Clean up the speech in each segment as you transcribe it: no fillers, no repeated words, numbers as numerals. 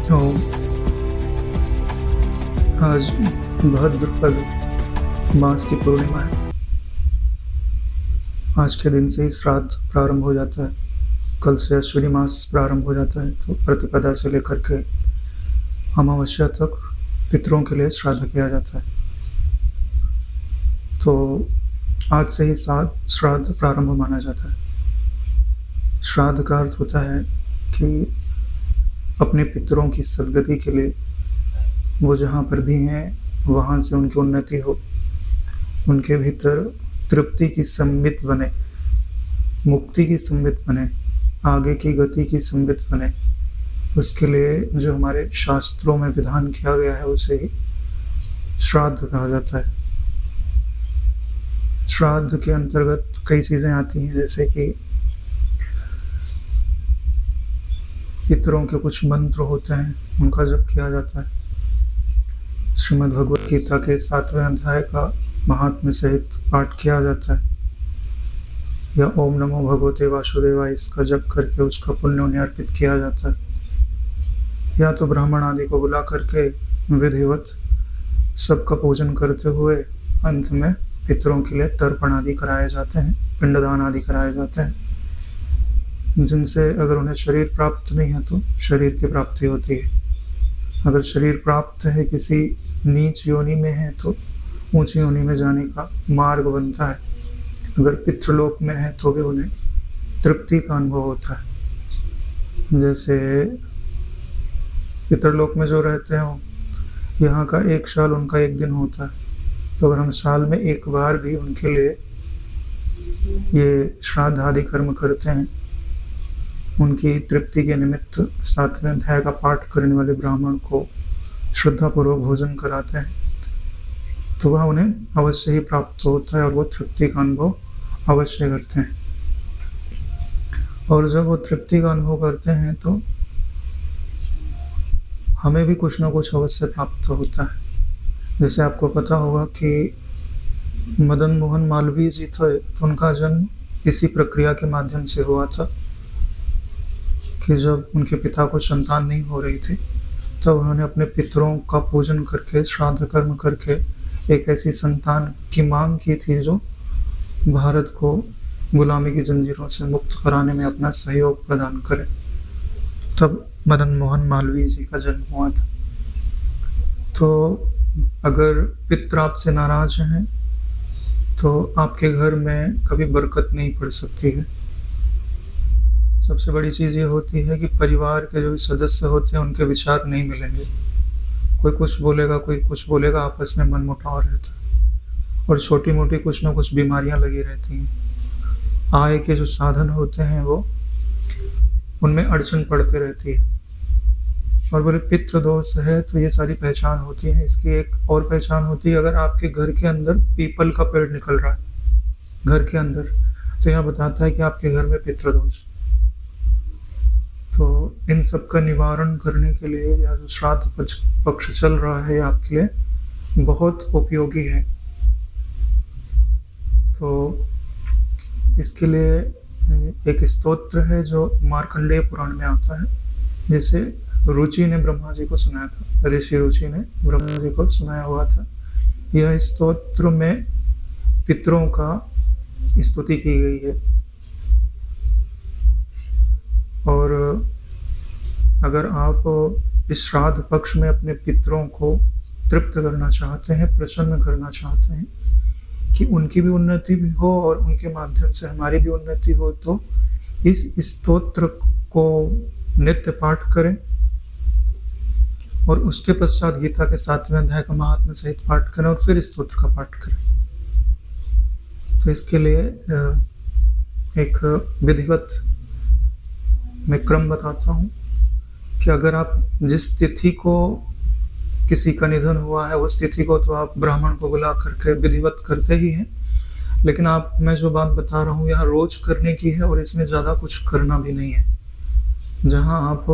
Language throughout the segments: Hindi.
तो आज भाद्रपद मास की पूर्णिमा है। आज के दिन से ही श्राद्ध प्रारंभ हो जाता है। कल से अश्विनी मास प्रारंभ हो जाता है, तो प्रतिपदा से लेकर के अमावस्या तक पितरों के लिए श्राद्ध किया जाता है। तो आज से ही श्राद्ध प्रारंभ माना जाता है। श्राद्ध का अर्थ होता है कि अपने पितरों की सद्गति के लिए वो जहाँ पर भी हैं वहाँ से उनकी उन्नति हो, उनके भीतर तृप्ति की संबित बने, मुक्ति की संबित बने, आगे की गति की संबित बने। उसके लिए जो हमारे शास्त्रों में विधान किया गया है उसे ही श्राद्ध कहा जाता है। श्राद्ध के अंतर्गत कई चीजें आती हैं, जैसे कि पितरों के कुछ मंत्र होते हैं, उनका जप किया जाता है। श्रीमद् भगवत गीता के 7वें अध्याय का महात्म्य सहित पाठ किया जाता है, या ओम नमो भगवते वासुदेवाय इसका जप करके उसका पुण्य उन्हें अर्पित किया जाता है, या तो ब्राह्मण आदि को बुला करके विधिवत सबका पूजन करते हुए अंत में पितरों के लिए तर्पण आदि कराए जाते हैं, पिंडदान आदि कराए जाते हैं, जिनसे अगर उन्हें शरीर प्राप्त नहीं है तो शरीर की प्राप्ति होती है। अगर शरीर प्राप्त है, किसी नीच योनि में है, तो ऊंची योनि में जाने का मार्ग बनता है। अगर पितृलोक में है तो भी उन्हें तृप्ति का अनुभव होता है। जैसे पितृलोक में जो रहते हैं यहाँ का 1 साल उनका 1 दिन होता है, तो अगर हम साल में 1 बार भी उनके लिए ये श्राद्ध आदि कर्म करते हैं, उनकी तृप्ति के निमित्त 7वें अध्याय का पाठ करने वाले ब्राह्मण को श्रद्धापूर्वक भोजन कराते हैं, तो वह उन्हें अवश्य ही प्राप्त होता है और वो तृप्ति का अनुभव अवश्य करते हैं। और जब वो तृप्ति का अनुभव करते हैं तो हमें भी कुछ ना कुछ अवश्य प्राप्त होता है। जैसे आपको पता होगा कि मदन मोहन मालवीय जी थे, तो उनका जन्म इसी प्रक्रिया के माध्यम से हुआ था कि जब उनके पिता को संतान नहीं हो रही थी, तब उन्होंने अपने पितरों का पूजन करके, श्राद्ध कर्म करके एक ऐसी संतान की मांग की थी जो भारत को गुलामी की जंजीरों से मुक्त कराने में अपना सहयोग प्रदान करे। तब मदन मोहन मालवीय जी का जन्म हुआ था। तो अगर पितर आपसे नाराज हैं तो आपके घर में कभी बरकत नहीं पड़ सकती है। सबसे बड़ी चीज़ ये होती है कि परिवार के जो सदस्य होते हैं उनके विचार नहीं मिलेंगे। कोई कुछ बोलेगा, कोई कुछ बोलेगा, आपस में मनमुटाव रहता है और छोटी मोटी कुछ ना कुछ बीमारियां लगी रहती हैं। आय के जो साधन होते हैं वो उनमें अड़चन पड़ती रहती है। और बोले पितृ दोष है तो ये सारी पहचान होती है। इसकी एक और पहचान होती है, अगर आपके घर के अंदर पीपल का पेड़ निकल रहा है घर के अंदर, तो यह बताता है कि आपके घर में पितृ दोष। तो इन सब का निवारण करने के लिए यह जो श्राद्ध पक्ष चल रहा है आपके लिए बहुत उपयोगी है। तो इसके लिए एक स्तोत्र है जो मार्कंडेय पुराण में आता है, जिसे रुचि ने ब्रह्मा जी को सुनाया था। ऋषि रुचि ने ब्रह्मा जी को सुनाया हुआ था। यह स्तोत्र में पितरों का स्तुति की गई है। और अगर आप इस श्राद्ध पक्ष में अपने पितरों को तृप्त करना चाहते हैं, प्रसन्न करना चाहते हैं कि उनकी भी उन्नति भी हो और उनके माध्यम से हमारी भी उन्नति हो, तो इस स्तोत्र को नित्य पाठ करें और उसके पश्चात गीता के 7वें अध्याय का महात्म्य सहित पाठ करें और फिर स्तोत्र का पाठ करें। तो इसके लिए एक विधिवत मैं क्रम बताता हूँ कि अगर आप जिस तिथि को किसी का निधन हुआ है उस तिथि को तो आप ब्राह्मण को बुला करके विधिवत करते ही हैं, लेकिन मैं जो बात बता रहा हूँ यहाँ रोज करने की है और इसमें ज़्यादा कुछ करना भी नहीं है। जहाँ आप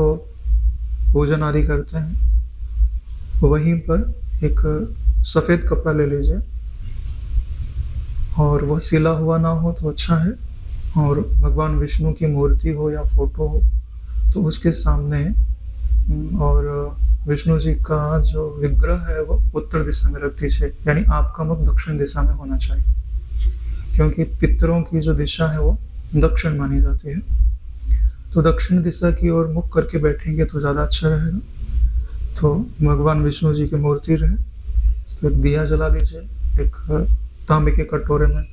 पूजन आदि करते हैं वहीं पर एक सफ़ेद कपड़ा ले लीजिए, और वह सिला हुआ ना हो तो अच्छा है, और भगवान विष्णु की मूर्ति हो या फोटो हो तो उसके सामने, और विष्णु जी का जो विग्रह है वो उत्तर दिशा में रख दीजिए, यानी आपका मुख दक्षिण दिशा में होना चाहिए, क्योंकि पितरों की जो दिशा है वो दक्षिण मानी जाती है। तो दक्षिण दिशा की ओर मुख करके बैठेंगे तो ज़्यादा अच्छा रहेगा। तो भगवान विष्णु जी की मूर्ति रहे तो एक दिया जला लीजिए, एक तांबे के कटोरे में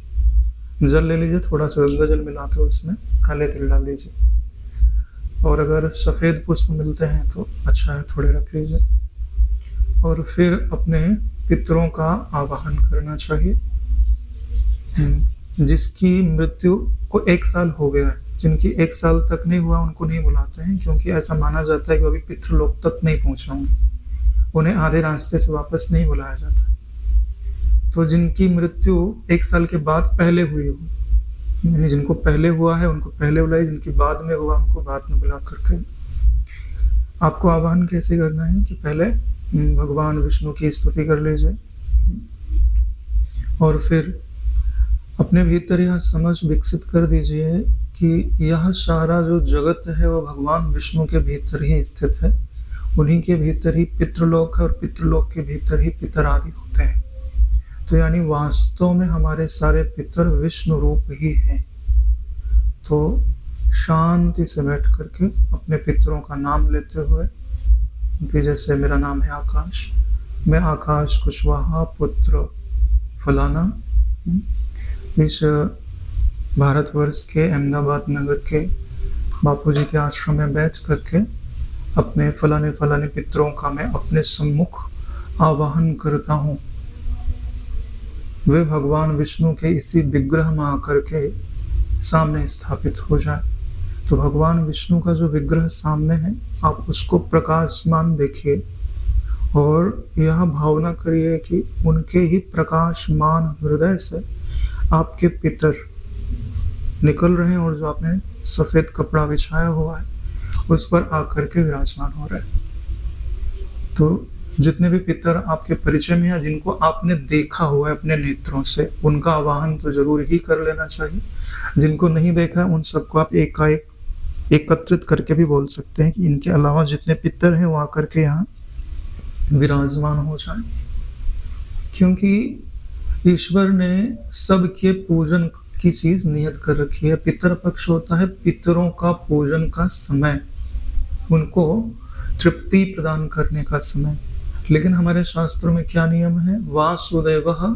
जल ले लीजिए, थोड़ा सा गंगा जल मिला के उसमें काले तिल डाल दीजिए, और अगर सफ़ेद पुष्प मिलते हैं तो अच्छा है, थोड़े रख लीजिए। और फिर अपने पितरों का आवाहन करना चाहिए। जिसकी मृत्यु को 1 साल हो गया है, जिनकी 1 साल तक नहीं हुआ उनको नहीं बुलाते हैं, क्योंकि ऐसा माना जाता है कि अभी पितृलोक तक नहीं पहुंचे होंगे, उन्हें आधे रास्ते से वापस नहीं बुलाया जाता। तो जिनकी मृत्यु 1 साल के बाद पहले हुई हो, यानी जिनको पहले हुआ है उनको पहले बुलाइए, जिनकी बाद में हुआ उनको बाद में बुला करके। आपको आवाहन कैसे करना है कि पहले भगवान विष्णु की स्तुति कर लीजिए, और फिर अपने भीतर यह समझ विकसित कर दीजिए कि यह सारा जो जगत है वो भगवान विष्णु के भीतर ही स्थित है। उन्हीं के भीतर ही पितृलोक है, और पितृलोक के भीतर ही पितर आदि होते हैं। तो यानी वास्तव में हमारे सारे पितर विष्णु रूप ही हैं। तो शांति से बैठ करके अपने पितरों का नाम लेते हुए कि जैसे मेरा नाम है आकाश, मैं आकाश कुशवाहा पुत्र फलाना इस भारतवर्ष के अहमदाबाद नगर के बापूजी के आश्रम में बैठ करके अपने फलाने फलाने पितरों का मैं अपने सम्मुख आवाहन करता हूँ। वे भगवान विष्णु के इसी विग्रह में आकर के सामने स्थापित हो जाए। तो भगवान विष्णु का जो विग्रह सामने है, आप उसको प्रकाशमान देखिए और यह भावना करिए कि उनके ही प्रकाशमान हृदय से आपके पितर निकल रहे हैं, और जो आपने सफेद कपड़ा बिछाया हुआ है उस पर आकर के विराजमान हो रहे हैं। तो जितने भी पितर आपके परिचय में हैं, जिनको आपने देखा हुआ है अपने नेत्रों से, उनका आवाहन तो जरूर ही कर लेना चाहिए। जिनको नहीं देखा उन सबको आप एकाएक एकत्रित करके भी बोल सकते हैं कि इनके अलावा जितने पितर हैं वो आकर के यहाँ विराजमान हो जाए, क्योंकि ईश्वर ने सबके पूजन की चीज नियत कर रखी है। पितर पक्ष होता है पितरों का पूजन का समय, उनको तृप्ति प्रदान करने का समय। लेकिन हमारे शास्त्रों में क्या नियम है? वासुदेवः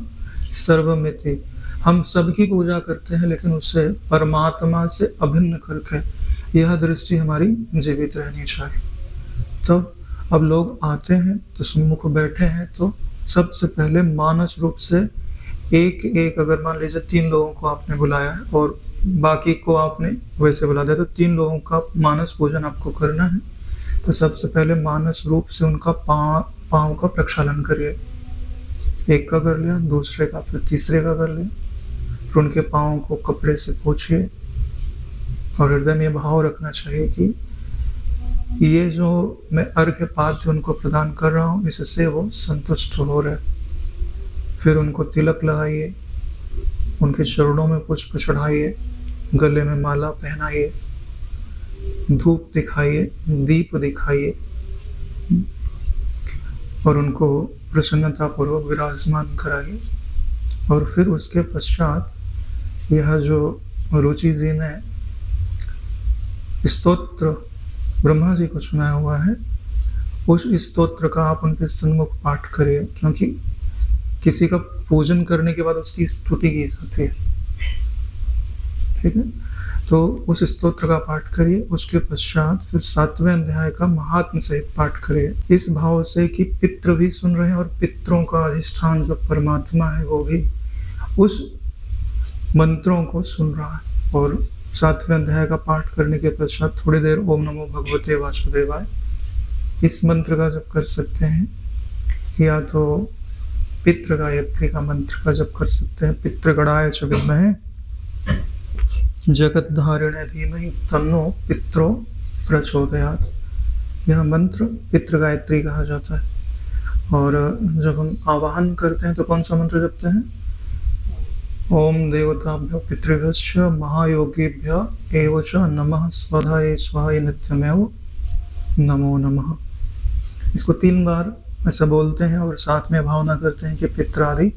सर्वमिति। हम सबकी पूजा करते हैं, लेकिन उसे परमात्मा से अभिन्न करके यह दृष्टि हमारी जीवित रहनी चाहिए। तो अब लोग आते हैं तो सम्मुख बैठे हैं, तो सबसे पहले मानस रूप से एक एक, अगर मान लीजिए 3 लोगों को आपने बुलाया है और बाकी को आपने वैसे बुला दिया, तो 3 लोगों का मानस पूजन आपको करना है। तो सबसे पहले मानस रूप से उनका पाँव का प्रक्षालन करिए। एक का कर लिया, दूसरे का, फिर तीसरे का कर लिया, फिर उनके पाँव को कपड़े से पोंछिए और हृदय में भाव रखना चाहिए कि ये जो मैं अर्घ्य पाद्य उनको प्रदान कर रहा हूँ, इससे वो संतुष्ट हो रहे। फिर उनको तिलक लगाइए, उनके चरणों में पुष्प चढ़ाइए, गले में माला पहनाइए, धूप दिखाइए, दीप दिखाइए और उनको प्रसन्नता पूर्वक विराजमान कराइए। और फिर उसके पश्चात यह जो रुचि जी ने स्तोत्र ब्रह्मा जी को सुनाया हुआ है, उस स्तोत्र का आप उनके सन्मुख पाठ करिए, क्योंकि किसी का पूजन करने के बाद उसकी स्तुति की जाती है। ठीक है, तो उस स्तोत्र का पाठ करिए। उसके पश्चात फिर 7वें अध्याय का महात्म सहित पाठ करिए, इस भाव से कि पितृ भी सुन रहे हैं और पितरों का अधिष्ठान जो परमात्मा है वो भी उस मंत्रों को सुन रहा है। और 7वें अध्याय का पाठ करने के पश्चात थोड़ी देर ओम नमो भगवते वासुदेवाय इस मंत्र का जप कर सकते हैं, या तो पितृ गायत्री का मंत्र का जप कर सकते हैं। पितृगणाय च विद्महे जगद्धारिणे धीमहि तन्नो पित्रो प्रचोदयात्। यह मंत्र पितृ गायत्री कहा जाता है। और जब हम आवाहन करते हैं तो कौन सा मंत्र जपते हैं? ओम देवताभ्यो पितृभ्यश्च महायोगीभ्य एव च नमः स्वधाये स्वाहाय नित्यमेव नमो नमः। इसको 3 बार ऐसा बोलते हैं और साथ में भावना करते हैं कि पित्र आदि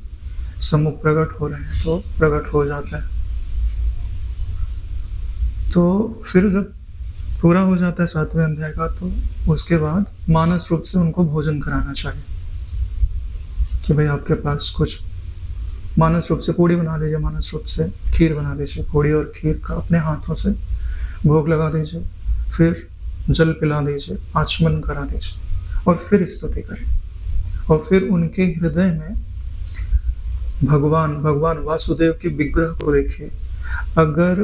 सम्मुख प्रकट हो रहे हैं, तो प्रकट हो जाता है। तो फिर जब पूरा हो जाता है 7वें अध्याय का, तो उसके बाद मानस रूप से उनको भोजन कराना चाहिए कि भाई आपके पास कुछ मानस रूप से पूड़ी बना लीजिए, मानस रूप से खीर बना लीजिए, पूड़ी और खीर का अपने हाथों से भोग लगा दीजिए, फिर जल पिला दीजिए, आचमन करा दीजिए और फिर स्तुति करें। और फिर उनके हृदय में भगवान वासुदेव के विग्रह को देखिए। अगर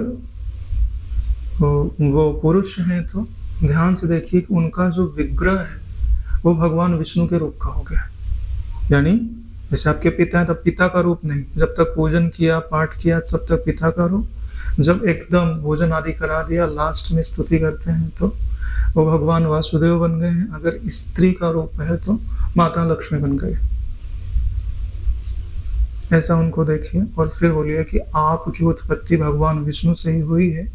वो पुरुष हैं तो ध्यान से देखिए कि उनका जो विग्रह है वो भगवान विष्णु के रूप का हो गया है। यानी जैसे आपके पिता हैं तब पिता का रूप नहीं, जब तक पूजन किया पाठ किया तब तक पिता का रूप, जब एकदम भोजन आदि करा दिया लास्ट में स्तुति करते हैं तो वो भगवान वासुदेव बन गए हैं। अगर स्त्री का रूप है तो माता लक्ष्मी बन गए। ऐसा उनको देखिए और फिर बोलिए कि आपकी उत्पत्ति भगवान विष्णु से ही हुई है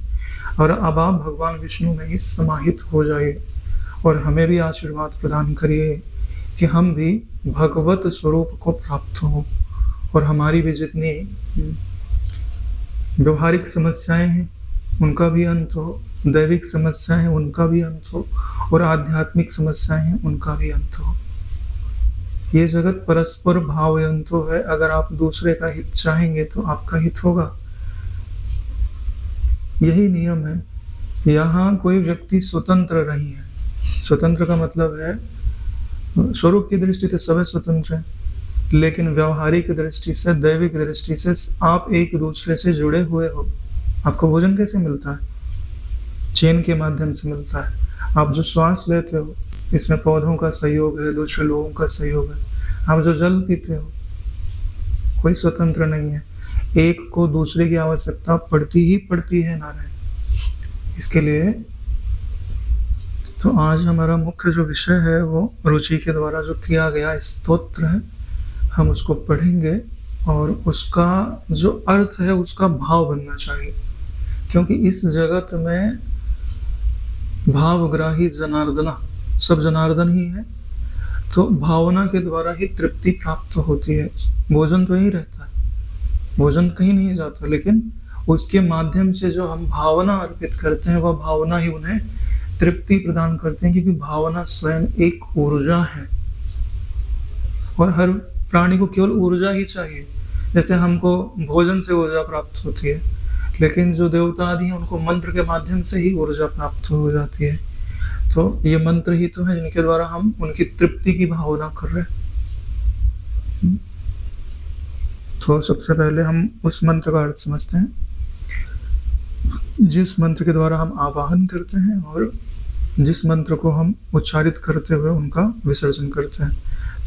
और अब आप भगवान विष्णु में ही समाहित हो जाइए और हमें भी आशीर्वाद प्रदान करिए कि हम भी भगवत स्वरूप को प्राप्त हों और हमारी भी जितनी व्यवहारिक समस्याएं हैं उनका भी अंत हो, दैविक समस्याएं हैं उनका भी अंत हो और आध्यात्मिक समस्याएं हैं उनका भी अंत हो। ये जगत परस्पर भावयंतो है। अगर आप दूसरे का हित चाहेंगे तो आपका हित होगा। यही नियम है। यहाँ कोई व्यक्ति स्वतंत्र नहीं है। स्वतंत्र का मतलब है स्वरूप की दृष्टि से सभी स्वतंत्र है, लेकिन व्यवहारिक दृष्टि से, दैविक दृष्टि से आप एक दूसरे से जुड़े हुए हो। आपको भोजन कैसे मिलता है? चेन के माध्यम से मिलता है। आप जो श्वास लेते हो इसमें पौधों का सहयोग है, दूसरे लोगों का सहयोग है। आप जो जल पीते हो, कोई स्वतंत्र नहीं है। एक को दूसरे की आवश्यकता पड़ती ही पड़ती है नारायण। इसके लिए तो आज हमारा मुख्य जो विषय है वो रुचि के द्वारा जो किया गया स्तोत्र है, हम उसको पढ़ेंगे और उसका जो अर्थ है उसका भाव बनना चाहिए, क्योंकि इस जगत में भावग्राही जनार्दना, सब जनार्दन ही है, तो भावना के द्वारा ही तृप्ति प्राप्त होती है। भोजन तो यही रहता है, भोजन कहीं नहीं जाता, लेकिन उसके माध्यम से जो हम भावना अर्पित करते हैं वह भावना ही उन्हें तृप्ति प्रदान करते हैं, क्योंकि भावना स्वयं एक ऊर्जा है और हर प्राणी को केवल ऊर्जा ही चाहिए। जैसे हमको भोजन से ऊर्जा प्राप्त होती है, लेकिन जो देवता आदि हैं उनको मंत्र के माध्यम से ही ऊर्जा प्राप्त हो जाती है। तो ये मंत्र ही तो है जिनके द्वारा हम उनकी तृप्ति की भावना कर रहे हैं। तो सबसे पहले हम उस मंत्र का अर्थ समझते हैं जिस मंत्र के द्वारा हम आवाहन करते हैं और जिस मंत्र को हम उच्चारित करते हुए उनका विसर्जन करते हैं।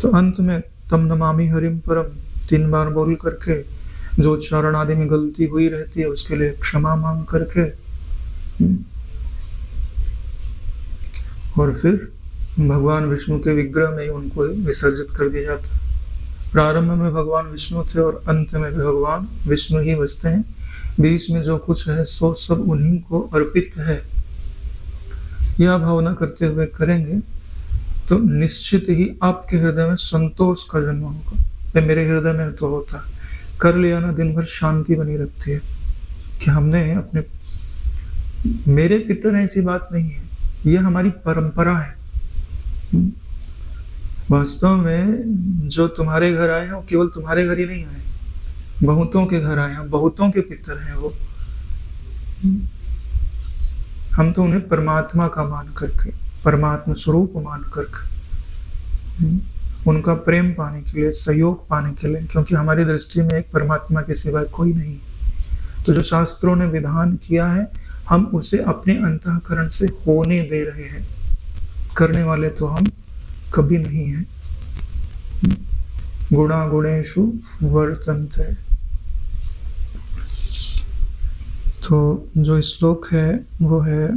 तो अंत में तम नमामि हरिम परम 3 बार बोल करके, जो उच्चारण आदि में गलती हुई रहती है उसके लिए क्षमा मांग करके, और फिर भगवान विष्णु के विग्रह में ही उनको विसर्जित कर दिया जाता है। प्रारंभ में भगवान विष्णु थे और अंत में भी भगवान विष्णु ही बसते हैं। बीच में जो कुछ है सो सब उन्हीं को अर्पित है। यह भावना करते हुए करेंगे तो निश्चित ही आपके हृदय में संतोष का जन्म होगा। मेरे हृदय में तो होता है, कर लिया ना, दिन भर शांति बनी रहती है कि हमने अपने, मेरे पितर ऐसी बात नहीं है, यह हमारी परंपरा है। वास्तव में जो तुम्हारे घर आए हैं वो केवल तुम्हारे घर ही नहीं आए, बहुतों के घर आए हैं, बहुतों के पितर हैं वो। हम तो उन्हें परमात्मा का मान करके, परमात्मा स्वरूप मान करके, उनका प्रेम पाने के लिए, सहयोग पाने के लिए, क्योंकि हमारी दृष्टि में एक परमात्मा के सिवाय कोई नहीं। तो जो शास्त्रों ने विधान किया है हम उसे अपने अंतःकरण से होने दे रहे हैं। करने वाले तो हम कभी नहीं हैं। गुणा गुणेषु वर्तन्ते। तो जो श्लोक है वो है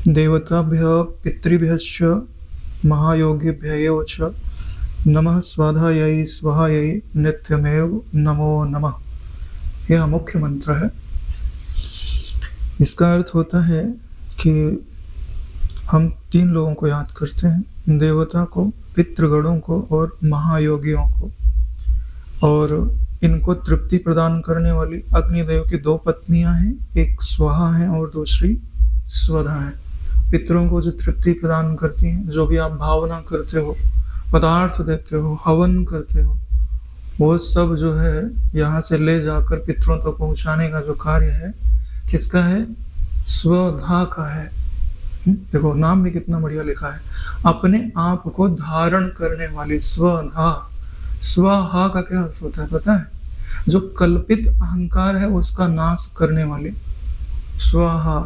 देवताभ्य पितृभ्यश्च महायोगिभ्येव च नमः स्वाधायै स्वाहायै नित्यमेव नमो नमः। यह मुख्य मंत्र है। इसका अर्थ होता है कि हम 3 लोगों को याद करते हैं, देवता को, पितृगणों को और महायोगियों को। और इनको तृप्ति प्रदान करने वाली अग्निदेव की 2 पत्नियां हैं, एक स्वाहा है और दूसरी स्वधा है। पितरों को जो तृप्ति प्रदान करती हैं, जो भी आप भावना करते हो, पदार्थ देते हो, हवन करते हो, वो सब जो है यहाँ से ले जाकर पितरों तक पहुँचाने का जो कार्य है, किसका है? स्वधा का है। देखो नाम भी कितना बढ़िया लिखा है, अपने आप को धारण करने वाली स्वधा। स्वाहा का क्या अर्थ होता है पता है? जो कल्पित अहंकार है उसका नाश करने वाली। स्वाहा,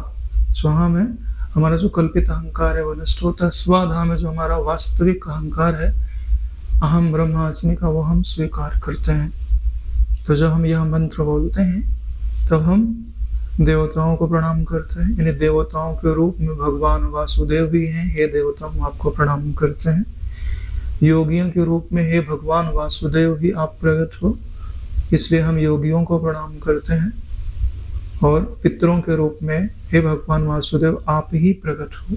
स्वाहा में हमारा जो कल्पित अहंकार है वो नष्ट होता है। स्वाधा में जो हमारा वास्तविक अहंकार है, अहम ब्रह्मास्मि का, वो हम स्वीकार करते हैं। तो जब हम यह मंत्र बोलते हैं तब हम देवताओं को प्रणाम करते हैं। यानी देवताओं के रूप में भगवान वासुदेव भी हैं। हे देवता, हम आपको प्रणाम करते हैं। योगियों के रूप में हे भगवान वासुदेव ही आप प्रकट हो, इसलिए हम योगियों को प्रणाम करते हैं। और पितरों के रूप में हे भगवान वासुदेव आप ही प्रकट हो,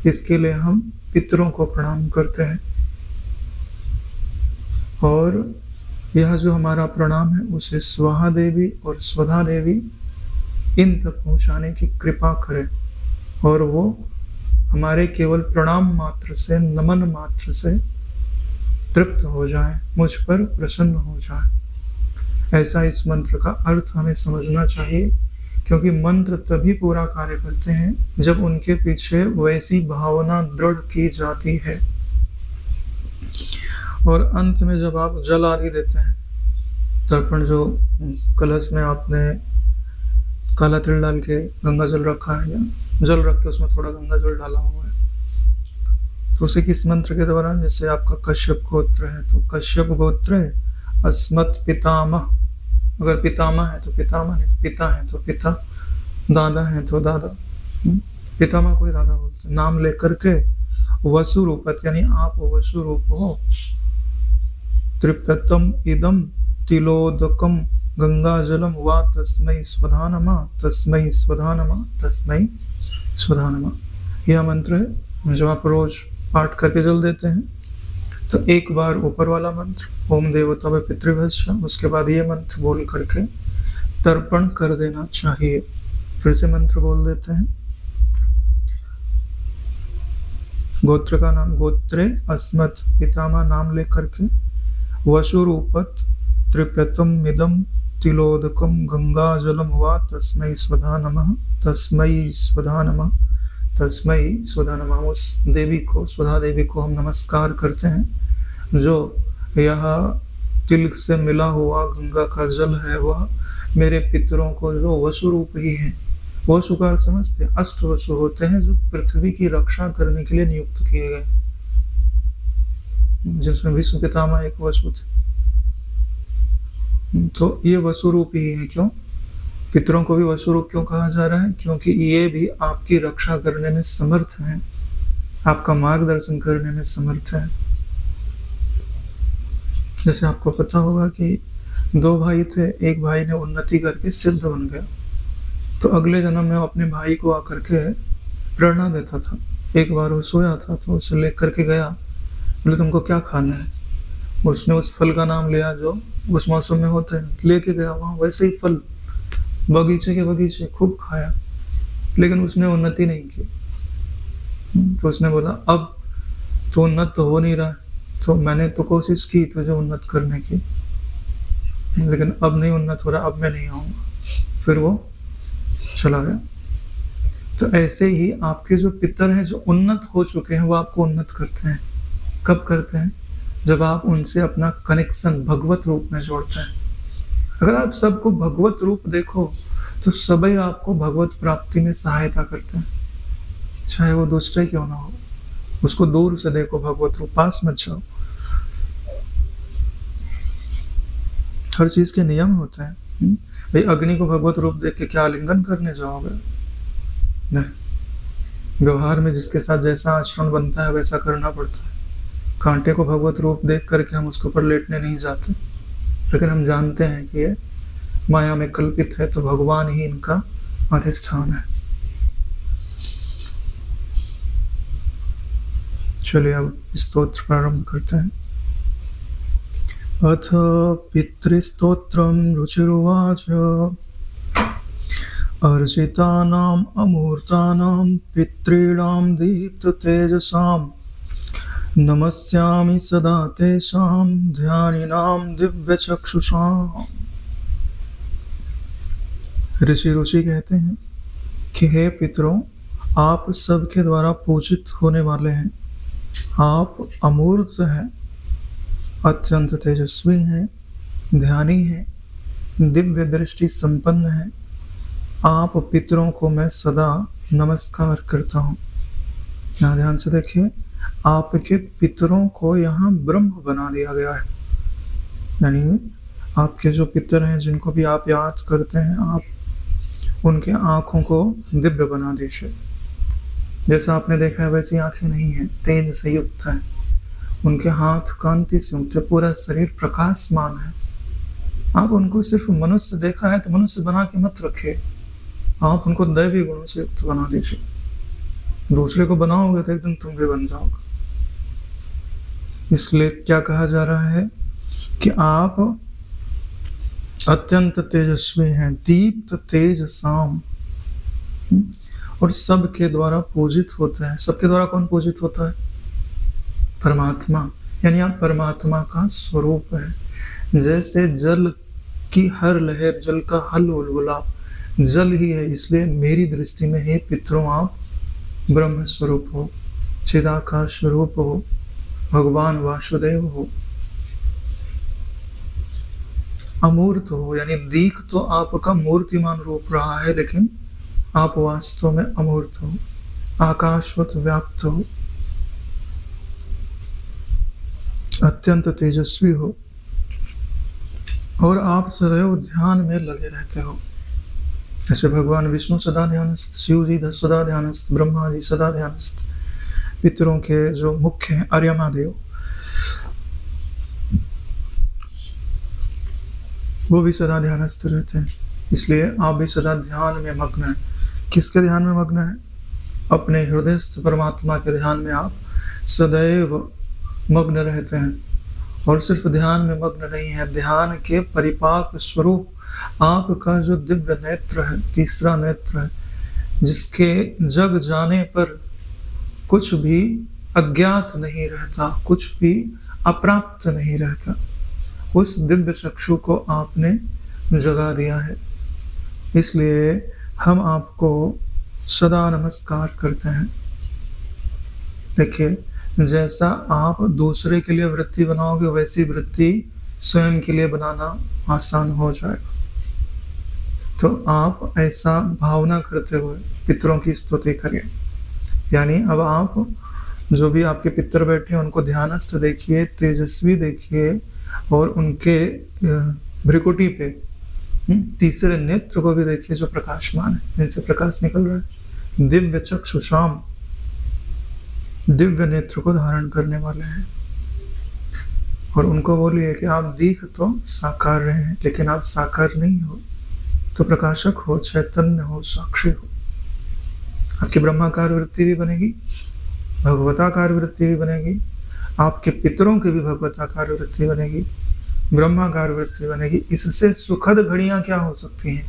इसके लिए हम पितरों को प्रणाम करते हैं। और यह जो हमारा प्रणाम है उसे स्वाहा देवी और स्वधा देवी इन तक पहुंचाने की कृपा करें, और वो हमारे केवल प्रणाम मात्र से, नमन मात्र से तृप्त हो जाए, मुझ पर प्रसन्न हो जाए। ऐसा इस मंत्र का अर्थ हमें समझना चाहिए, क्योंकि मंत्र तभी पूरा कार्य करते हैं जब उनके पीछे वैसी भावना दृढ़ की जाती है। और अंत में जब आप जल आदि देते हैं, तर्पण जो कलश में आपने काला तिल डाल के गंगा जल रखा है, या जल रख के उसमें थोड़ा गंगा जल डाला हुआ है, तो उसे किस मंत्र के द्वारा? जैसे आपका कश्यप गोत्र है तो कश्यप गोत्र अस्मत् पितामह, अगर पितामह है तो पितामह, नहीं तो पिता है तो पिता, दादा है तो दादा, पितामह को ही दादा बोलते हैं। नाम लेकर के वसु रूपत, यानी आप वसु रूप हो। तृप्तम इदम तिलोदकम गंगा जलम वा तस्मै स्वधा नमः, तस्मै स्वधा नमः, तस्मै स्वधा नमः। यह मंत्र है जो आप रोज पाठ करके जल देते हैं। तो एक बार ऊपर वाला मंत्र ओम देवता व पितृभ्यश्च, उसके बाद ये मंत्र बोल करके तर्पण कर देना चाहिए। फिर से मंत्र बोल देते हैं। गोत्र का नाम, गोत्रे अस्मत् पितामह नाम लेकर के वशुरूपत त्रिप्यतम मिदम तिलोदकम गंगा जलम वा तस्मै स्वधा नमः, तस्मै स्वधा नमः, तस्मै स्वधा नमः। उस देवी को, स्वधा देवी को हम नमस्कार करते हैं जो यह तिल से मिला हुआ गंगा का जल है, वह मेरे पितरों को जो वसु रूप ही है। वसु का अर्थ समझते हैं? अष्ट वसु होते हैं जो पृथ्वी की रक्षा करने के लिए नियुक्त किए गए, जिसमें विश्व पितामह एक वसु थे। तो ये वसु रूप ही है। क्यों पितरों को भी वसु रूप क्यों कहा जा रहा है? क्योंकि ये भी आपकी रक्षा करने में समर्थ है, आपका मार्गदर्शन करने में समर्थ है। जैसे आपको पता होगा कि 2 भाई थे, एक भाई ने उन्नति करके सिद्ध बन गया, तो अगले जन्म में वो अपने भाई को आकर के प्रेरणा देता था। एक बार वो सोया था तो उसे लेकर के गया, बोले तुमको क्या खाना है? उसने उस फल का नाम लिया जो उस मौसम में होते हैं, लेके गया वहाँ वैसे ही फल, बगीचे के बगीचे खूब खाया, लेकिन उसने उन्नति नहीं की। तो उसने बोला अब तो उन्नत तो हो नहीं रहा, तो मैंने तो कोशिश की तुझे उन्नत करने की, लेकिन अब नहीं उन्नत हो रहा, अब मैं नहीं आऊँगा। फिर वो चला गया। तो ऐसे ही आपके जो पितर हैं, जो उन्नत हो चुके हैं, वो आपको उन्नत करते हैं। कब करते हैं? जब आप उनसे अपना कनेक्शन भगवत रूप में जोड़ते हैं। अगर आप सबको भगवत रूप देखो तो सभी आपको भगवत प्राप्ति में सहायता करते हैं, चाहे वो दुष्ट ही क्यों ना हो। उसको दूर से देखो भगवत रूप, पास मत जाओ। हर चीज के नियम होते हैं। भाई अग्नि को भगवत रूप देख के क्या आलिंगन करने जाओगे? नहीं, व्यवहार में जिसके साथ जैसा आचरण बनता है वैसा करना पड़ता है। कांटे को भगवत रूप देख करके हम उसके ऊपर लेटने नहीं जाते, लेकिन हम जानते हैं कि ये माया में कल्पित है, तो भगवान ही इनका अधिष्ठान है। चलिए अब स्तोत्र प्रारंभ करते हैं। अथ पितृस्तोत्रं रुचिरुवाच अर्चितानाम् अमूर्तानां पितॄणां दीप्ततेजसां नमस्यामि सदा तेषां ध्यानिनां दिव्यचक्षुषाम्। ऋषि ऋषि कहते हैं कि हे पितरों, आप सबके द्वारा पूजित होने वाले हैं। आप अमूर्त हैं, अत्यंत तेजस्वी हैं, ध्यानी हैं, दिव्य दृष्टि संपन्न हैं। आप पितरों को मैं सदा नमस्कार करता हूँ। यहाँ ध्यान से देखिए, आपके पितरों को यहाँ ब्रह्म बना दिया गया है। यानी आपके जो पितर हैं, जिनको भी आप याद करते हैं, आप उनके आँखों को दिव्य बना दीजिए। जैसा आपने देखा है वैसी आंखें नहीं हैं, तेज से युक्त है। उनके हाथ कांति से युक्त है, पूरा शरीर प्रकाशमान है। आप उनको सिर्फ मनुष्य देखा है तो मनुष्य बना के मत रखिए, आप उनको दैवी गुणों से युक्त बना दीजिए। दूसरे को बनाओगे तो एक दिन तुम भी बन जाओगे। इसलिए क्या कहा जा रहा है कि आप अत्यंत तेजस्वी हैं, दीप्त तेज साम, और सबके द्वारा पूजित होते हैं। सबके द्वारा कौन पूजित होता है? परमात्मा। यानी आप परमात्मा का स्वरूप है। जैसे जल की हर लहर, जल का हल बुलबुला जल ही है, इसलिए मेरी दृष्टि में हे पितरों, आप ब्रह्म स्वरूप हो, चिदाकार स्वरूप हो, भगवान वासुदेव हो, अमूर्त हो। यानी दीख तो आपका मूर्तिमान रूप रहा है, लेकिन आप वास्तव में अमूर्त हो, आकाशवत व्याप्त हो, अत्यंत तेजस्वी हो, और आप सदैव ध्यान में लगे रहते हो। जैसे भगवान विष्णु सदा ध्यानस्थ, शिव जी सदा ध्यानस्थ, ब्रह्मा जी सदा ध्यानस्थ, पितरों के जो मुख्य हैं अर्यमादेव, वो भी सदा ध्यानस्थ रहते हैं। इसलिए आप भी सदा ध्यान में मग्न हैं। किसके ध्यान में मग्न है? अपने हृदयस्थ परमात्मा के ध्यान में आप सदैव मग्न रहते हैं। और सिर्फ ध्यान में मग्न नहीं है, ध्यान के परिपाक स्वरूप आपका जो दिव्य नेत्र है, तीसरा नेत्र है, जिसके जग जाने पर कुछ भी अज्ञात नहीं रहता, कुछ भी अप्राप्त नहीं रहता, उस दिव्य चक्षु को आपने जगा दिया है। इसलिए हम आपको सदा नमस्कार करते हैं। देखिए, जैसा आप दूसरे के लिए वृत्ति बनाओगे, वैसी वृत्ति स्वयं के लिए बनाना आसान हो जाएगा। तो आप ऐसा भावना करते हुए पितरों की स्तुति करिए। यानी अब आप जो भी आपके पितर बैठे हैं उनको ध्यानस्थ देखिए, तेजस्वी देखिए, और उनके भ्रिकुटी पे तीसरे नेत्र को भी देखिए जो प्रकाशमान है, जिनसे प्रकाश निकल रहा है। दिव्य चक्षुषाम, दिव्य नेत्र को धारण करने वाले हैं। और उनको बोलिए कि आप दीख तो साकार रहे हैं, लेकिन आप साकार नहीं हो, तो प्रकाशक हो, चैतन्य हो, साक्षी हो। आपकी ब्रह्माकार वृत्ति भी बनेगी, भगवताकार वृत्ति भी बनेगी, आपके पितरों की भी भगवताकार वृत्ति बनेगी, ब्रह्माकार वृत्ति बनेगी। इससे सुखद घड़ियां क्या हो सकती हैं?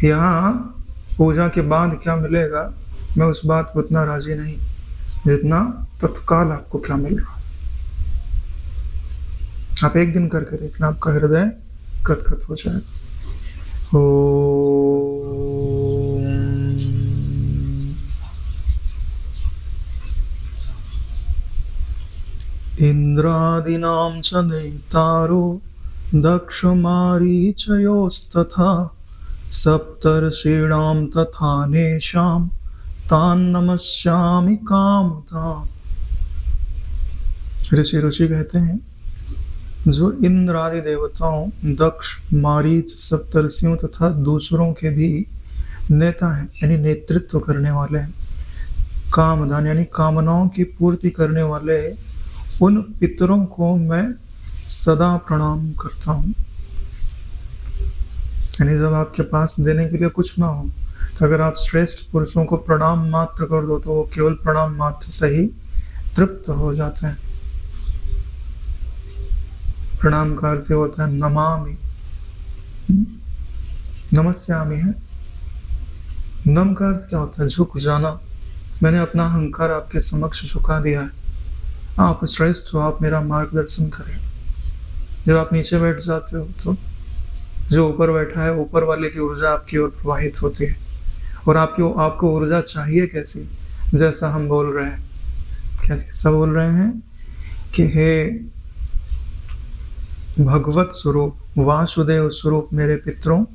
यहाँ पूजा के बाद क्या मिलेगा, मैं उस बात पर उतना राजी नहीं जितना तत्काल आपको क्या मिल रहा है। आप एक दिन करके देखना, आपका हृदय कतकत हो जाएगा। इंद्रादीनां च नेतारो दक्षमारीचयोस्तथा सप्तर्षीणां तथा नेषां तान् नमस्यामि कामताम्। ऋषि कहते हैं, जो इंद्र आदि देवताओं, दक्ष, मारीच, सप्तर्षियों तथा दूसरों के भी नेता हैं, यानी नेतृत्व करने वाले हैं, कामदान यानी कामनाओं की पूर्ति करने वाले, उन पितरों को मैं सदा प्रणाम करता हूँ। यानी जब आपके पास देने के लिए कुछ ना हो, तो अगर आप श्रेष्ठ पुरुषों को प्रणाम मात्र कर दो, तो वो केवल प्रणाम मात्र से ही तृप्त हो जाते हैं। प्रणाम का अर्थ होता है नमामि, नमस्यामि है। नम का अर्थ क्या होता है? झुक जाना। मैंने अपना अहंकार आपके समक्ष झुका दिया है, आप श्रेष्ठ हो, आप मेरा मार्गदर्शन करें। जब आप नीचे बैठ जाते हो तो जो ऊपर बैठा है, ऊपर वाले की ऊर्जा आपकी ओर प्रवाहित होती है। और आपको ऊर्जा चाहिए कैसी? जैसा हम बोल रहे हैं, कैसे सब बोल रहे हैं कि हे भगवत स्वरूप, वासुदेव स्वरूप मेरे पितरों,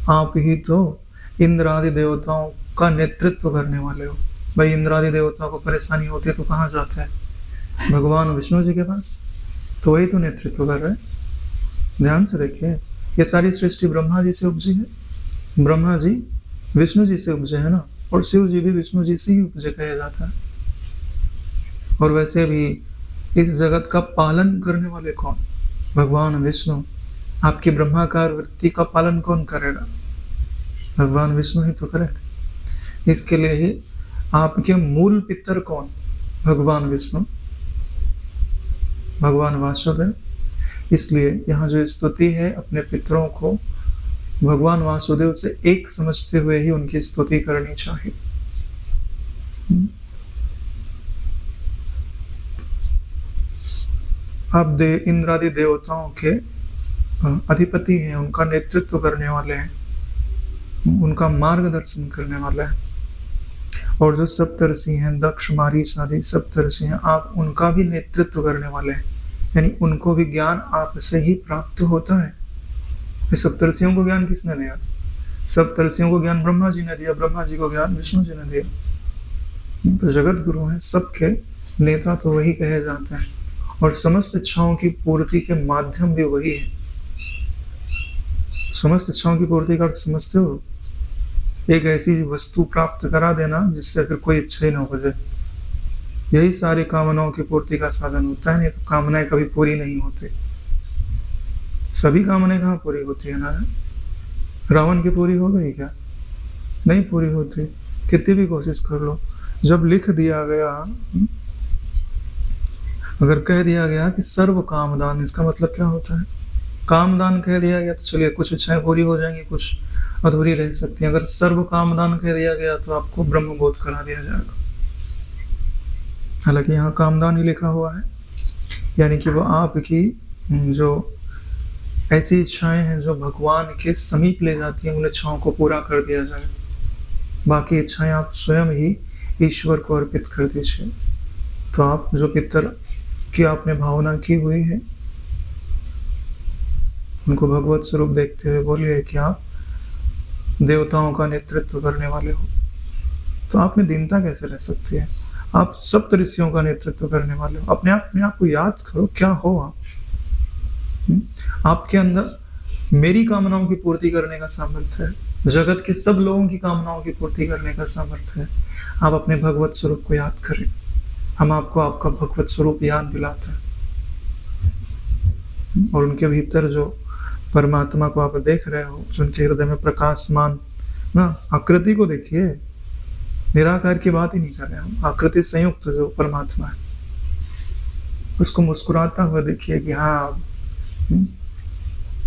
आप ही तो इंद्र आदि देवताओं का नेतृत्व करने वाले हो। भाई इंद्र आदि देवताओं को परेशानी होती है तो कहाँ जाता है? भगवान विष्णु जी के पास। तो वही तो नेतृत्व कर रहे हैं। ध्यान से देखिए, ये सारी सृष्टि ब्रह्मा जी से उपजी है। ब्रह्मा जी विष्णु जी से उपजे है ना, और शिव जी भी विष्णु जी से ही उपजे कहा जाता है। और वैसे भी इस जगत का पालन करने वाले कौन? भगवान विष्णु। आपकी ब्रह्माकार वृत्ति का पालन कौन करेगा? भगवान विष्णु ही तो करेगा। इसके लिए ही आपके मूल पितर कौन? भगवान विष्णु, भगवान वासुदेव। इसलिए यहाँ जो स्तुति है, अपने पितरों को भगवान वासुदेव से एक समझते हुए ही उनकी स्तुति करनी चाहिए। आप इंद्रादि देवताओं के अधिपति हैं, उनका नेतृत्व करने वाले हैं, उनका मार्गदर्शन करने वाले हैं। और जो सप्तर्षि हैं, दक्ष, मारीच आदि सप्तर्षि हैं, आप उनका भी नेतृत्व करने वाले हैं। यानी उनको भी ज्ञान आपसे ही प्राप्त होता है। सप्तर्षियों को ज्ञान किसने दिया? सप्तर्षियों को ज्ञान ब्रह्मा जी ने दिया, ब्रह्मा जी को ज्ञान विष्णु जी ने दिया। तो जगत गुरु हैं, सबके नेता तो वही कहे जाते हैं। और समस्त इच्छाओं की पूर्ति के माध्यम भी वही है। समस्त इच्छाओं की पूर्ति का अर्थ समझते हो? एक ऐसी वस्तु प्राप्त करा देना जिससे फिर कोई इच्छा ही ना हो जाए। यही सारी कामनाओं की पूर्ति का साधन होता है। नहीं तो कामनाएं कभी पूरी नहीं होती। सभी कामनाएं कहाँ पूरी होती है ना? रावण की पूरी हो गई क्या? नहीं पूरी होती, कितनी भी कोशिश कर लो। जब लिख दिया गया, अगर कह दिया गया कि सर्व कामदान, इसका मतलब क्या होता है? कामदान कह दिया गया तो चलिए कुछ इच्छाएं पूरी हो जाएंगी, कुछ अधूरी रह सकती हैं। अगर सर्व कामदान कह दिया गया तो आपको ब्रह्म बोध करा दिया जाएगा। हालांकि यहाँ कामदान ही लिखा हुआ है, यानी कि वो आपकी जो ऐसी इच्छाएं हैं जो भगवान के समीप ले जाती हैं, उन इच्छाओं को पूरा कर दिया जाए। बाकी इच्छाएं आप स्वयं ही ईश्वर को अर्पित कर दीजिए। तो आप जो पितर की आपने भावना की हुई है, उनको भगवत स्वरूप देखते हुए बोलिए कि आप देवताओं का नेतृत्व करने वाले हो। तो आप में दीनता कैसे रह सकती है? आप सप्तऋषियों का नेतृत्व करने वाले हो। अपने आप को याद करो, क्या हो आप? आपके अंदर मेरी कामनाओं की पूर्ति करने का सामर्थ्य है, जगत के सब लोगों की कामनाओं की पूर्ति करने का सामर्थ्य है। आप अपने भगवत स्वरूप को याद करें। हम आपको आपका भगवत स्वरूप याद दिलाते हैं। और उनके भीतर जो परमात्मा को आप देख रहे हो, जो उनके हृदय में प्रकाशमान ना, आकृति को देखिए, निराकार की बात ही नहीं कर रहे हम। आकृति संयुक्त जो परमात्मा है, उसको मुस्कुराता हुआ देखिए कि हाँ,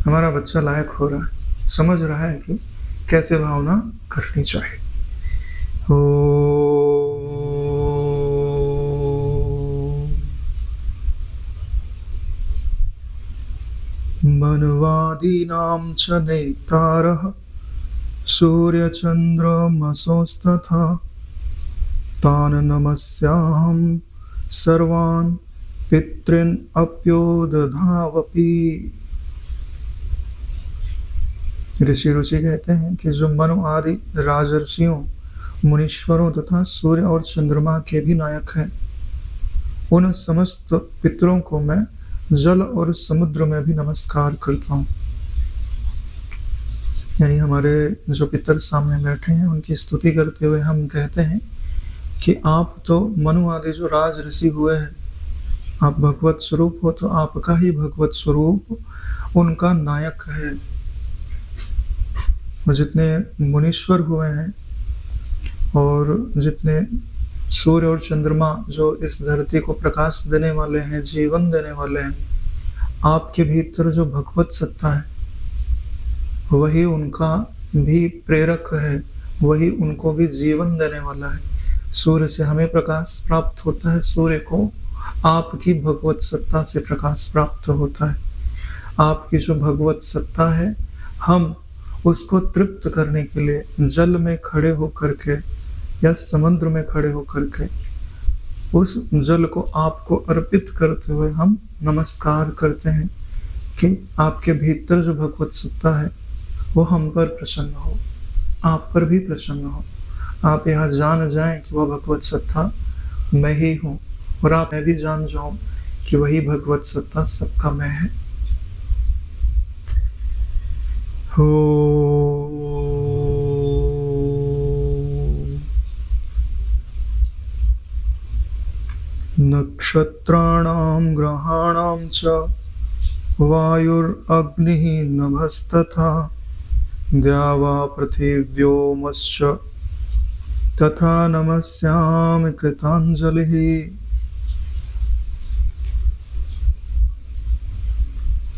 हमारा बच्चा लायक हो रहा है, समझ रहा है कि कैसे भावना करनी चाहिए। मनवादीनां च नेतारः सूर्यचन्द्रमसोस्तथा तान् नमस्याहं सर्वान् पितॄन् अप्योदधावपि। ऋषि रुचि कहते हैं कि जो मनु आदि राजर्षियों, मुनीश्वरों तथा सूर्य और चंद्रमा के भी नायक हैं, उन समस्त पितरों को मैं जल और समुद्र में भी नमस्कार करता हूँ। यानी हमारे जो पितर सामने बैठे हैं, उनकी स्तुति करते हुए हम कहते हैं कि आप तो मनु आदि जो राज ऋषि हुए हैं, आप भगवत स्वरूप हो, तो आपका ही भगवत स्वरूप उनका नायक है। जितने मुनीश्वर हुए हैं और जितने सूर्य और चंद्रमा जो इस धरती को प्रकाश देने वाले हैं, जीवन देने वाले हैं, आपके भीतर जो भगवत सत्ता है वही उनका भी प्रेरक है, वही उनको भी जीवन देने वाला है। सूर्य से हमें प्रकाश प्राप्त होता है, सूर्य को आपकी भगवत सत्ता से प्रकाश प्राप्त होता है। आपकी जो भगवत सत्ता है, हम उसको तृप्त करने के लिए जल में खड़े होकर के या समुद्र में खड़े होकर के उस जल को आपको अर्पित करते हुए हम नमस्कार करते हैं कि आपके भीतर जो भगवत सत्ता है वो हम पर प्रसन्न हो, आप पर भी प्रसन्न हो। आप यह जान जाएं कि वह भगवत सत्ता मैं ही हूँ, और आप मैं भी जान जाऊं कि वही भगवत सत्ता सबका मैं है। नक्षत्राणां ग्रहाणां च वायुरग्निः नभस्तथा द्यावा पृथिव्योमश्च तथा नमस्यामि कृताञ्जलिः।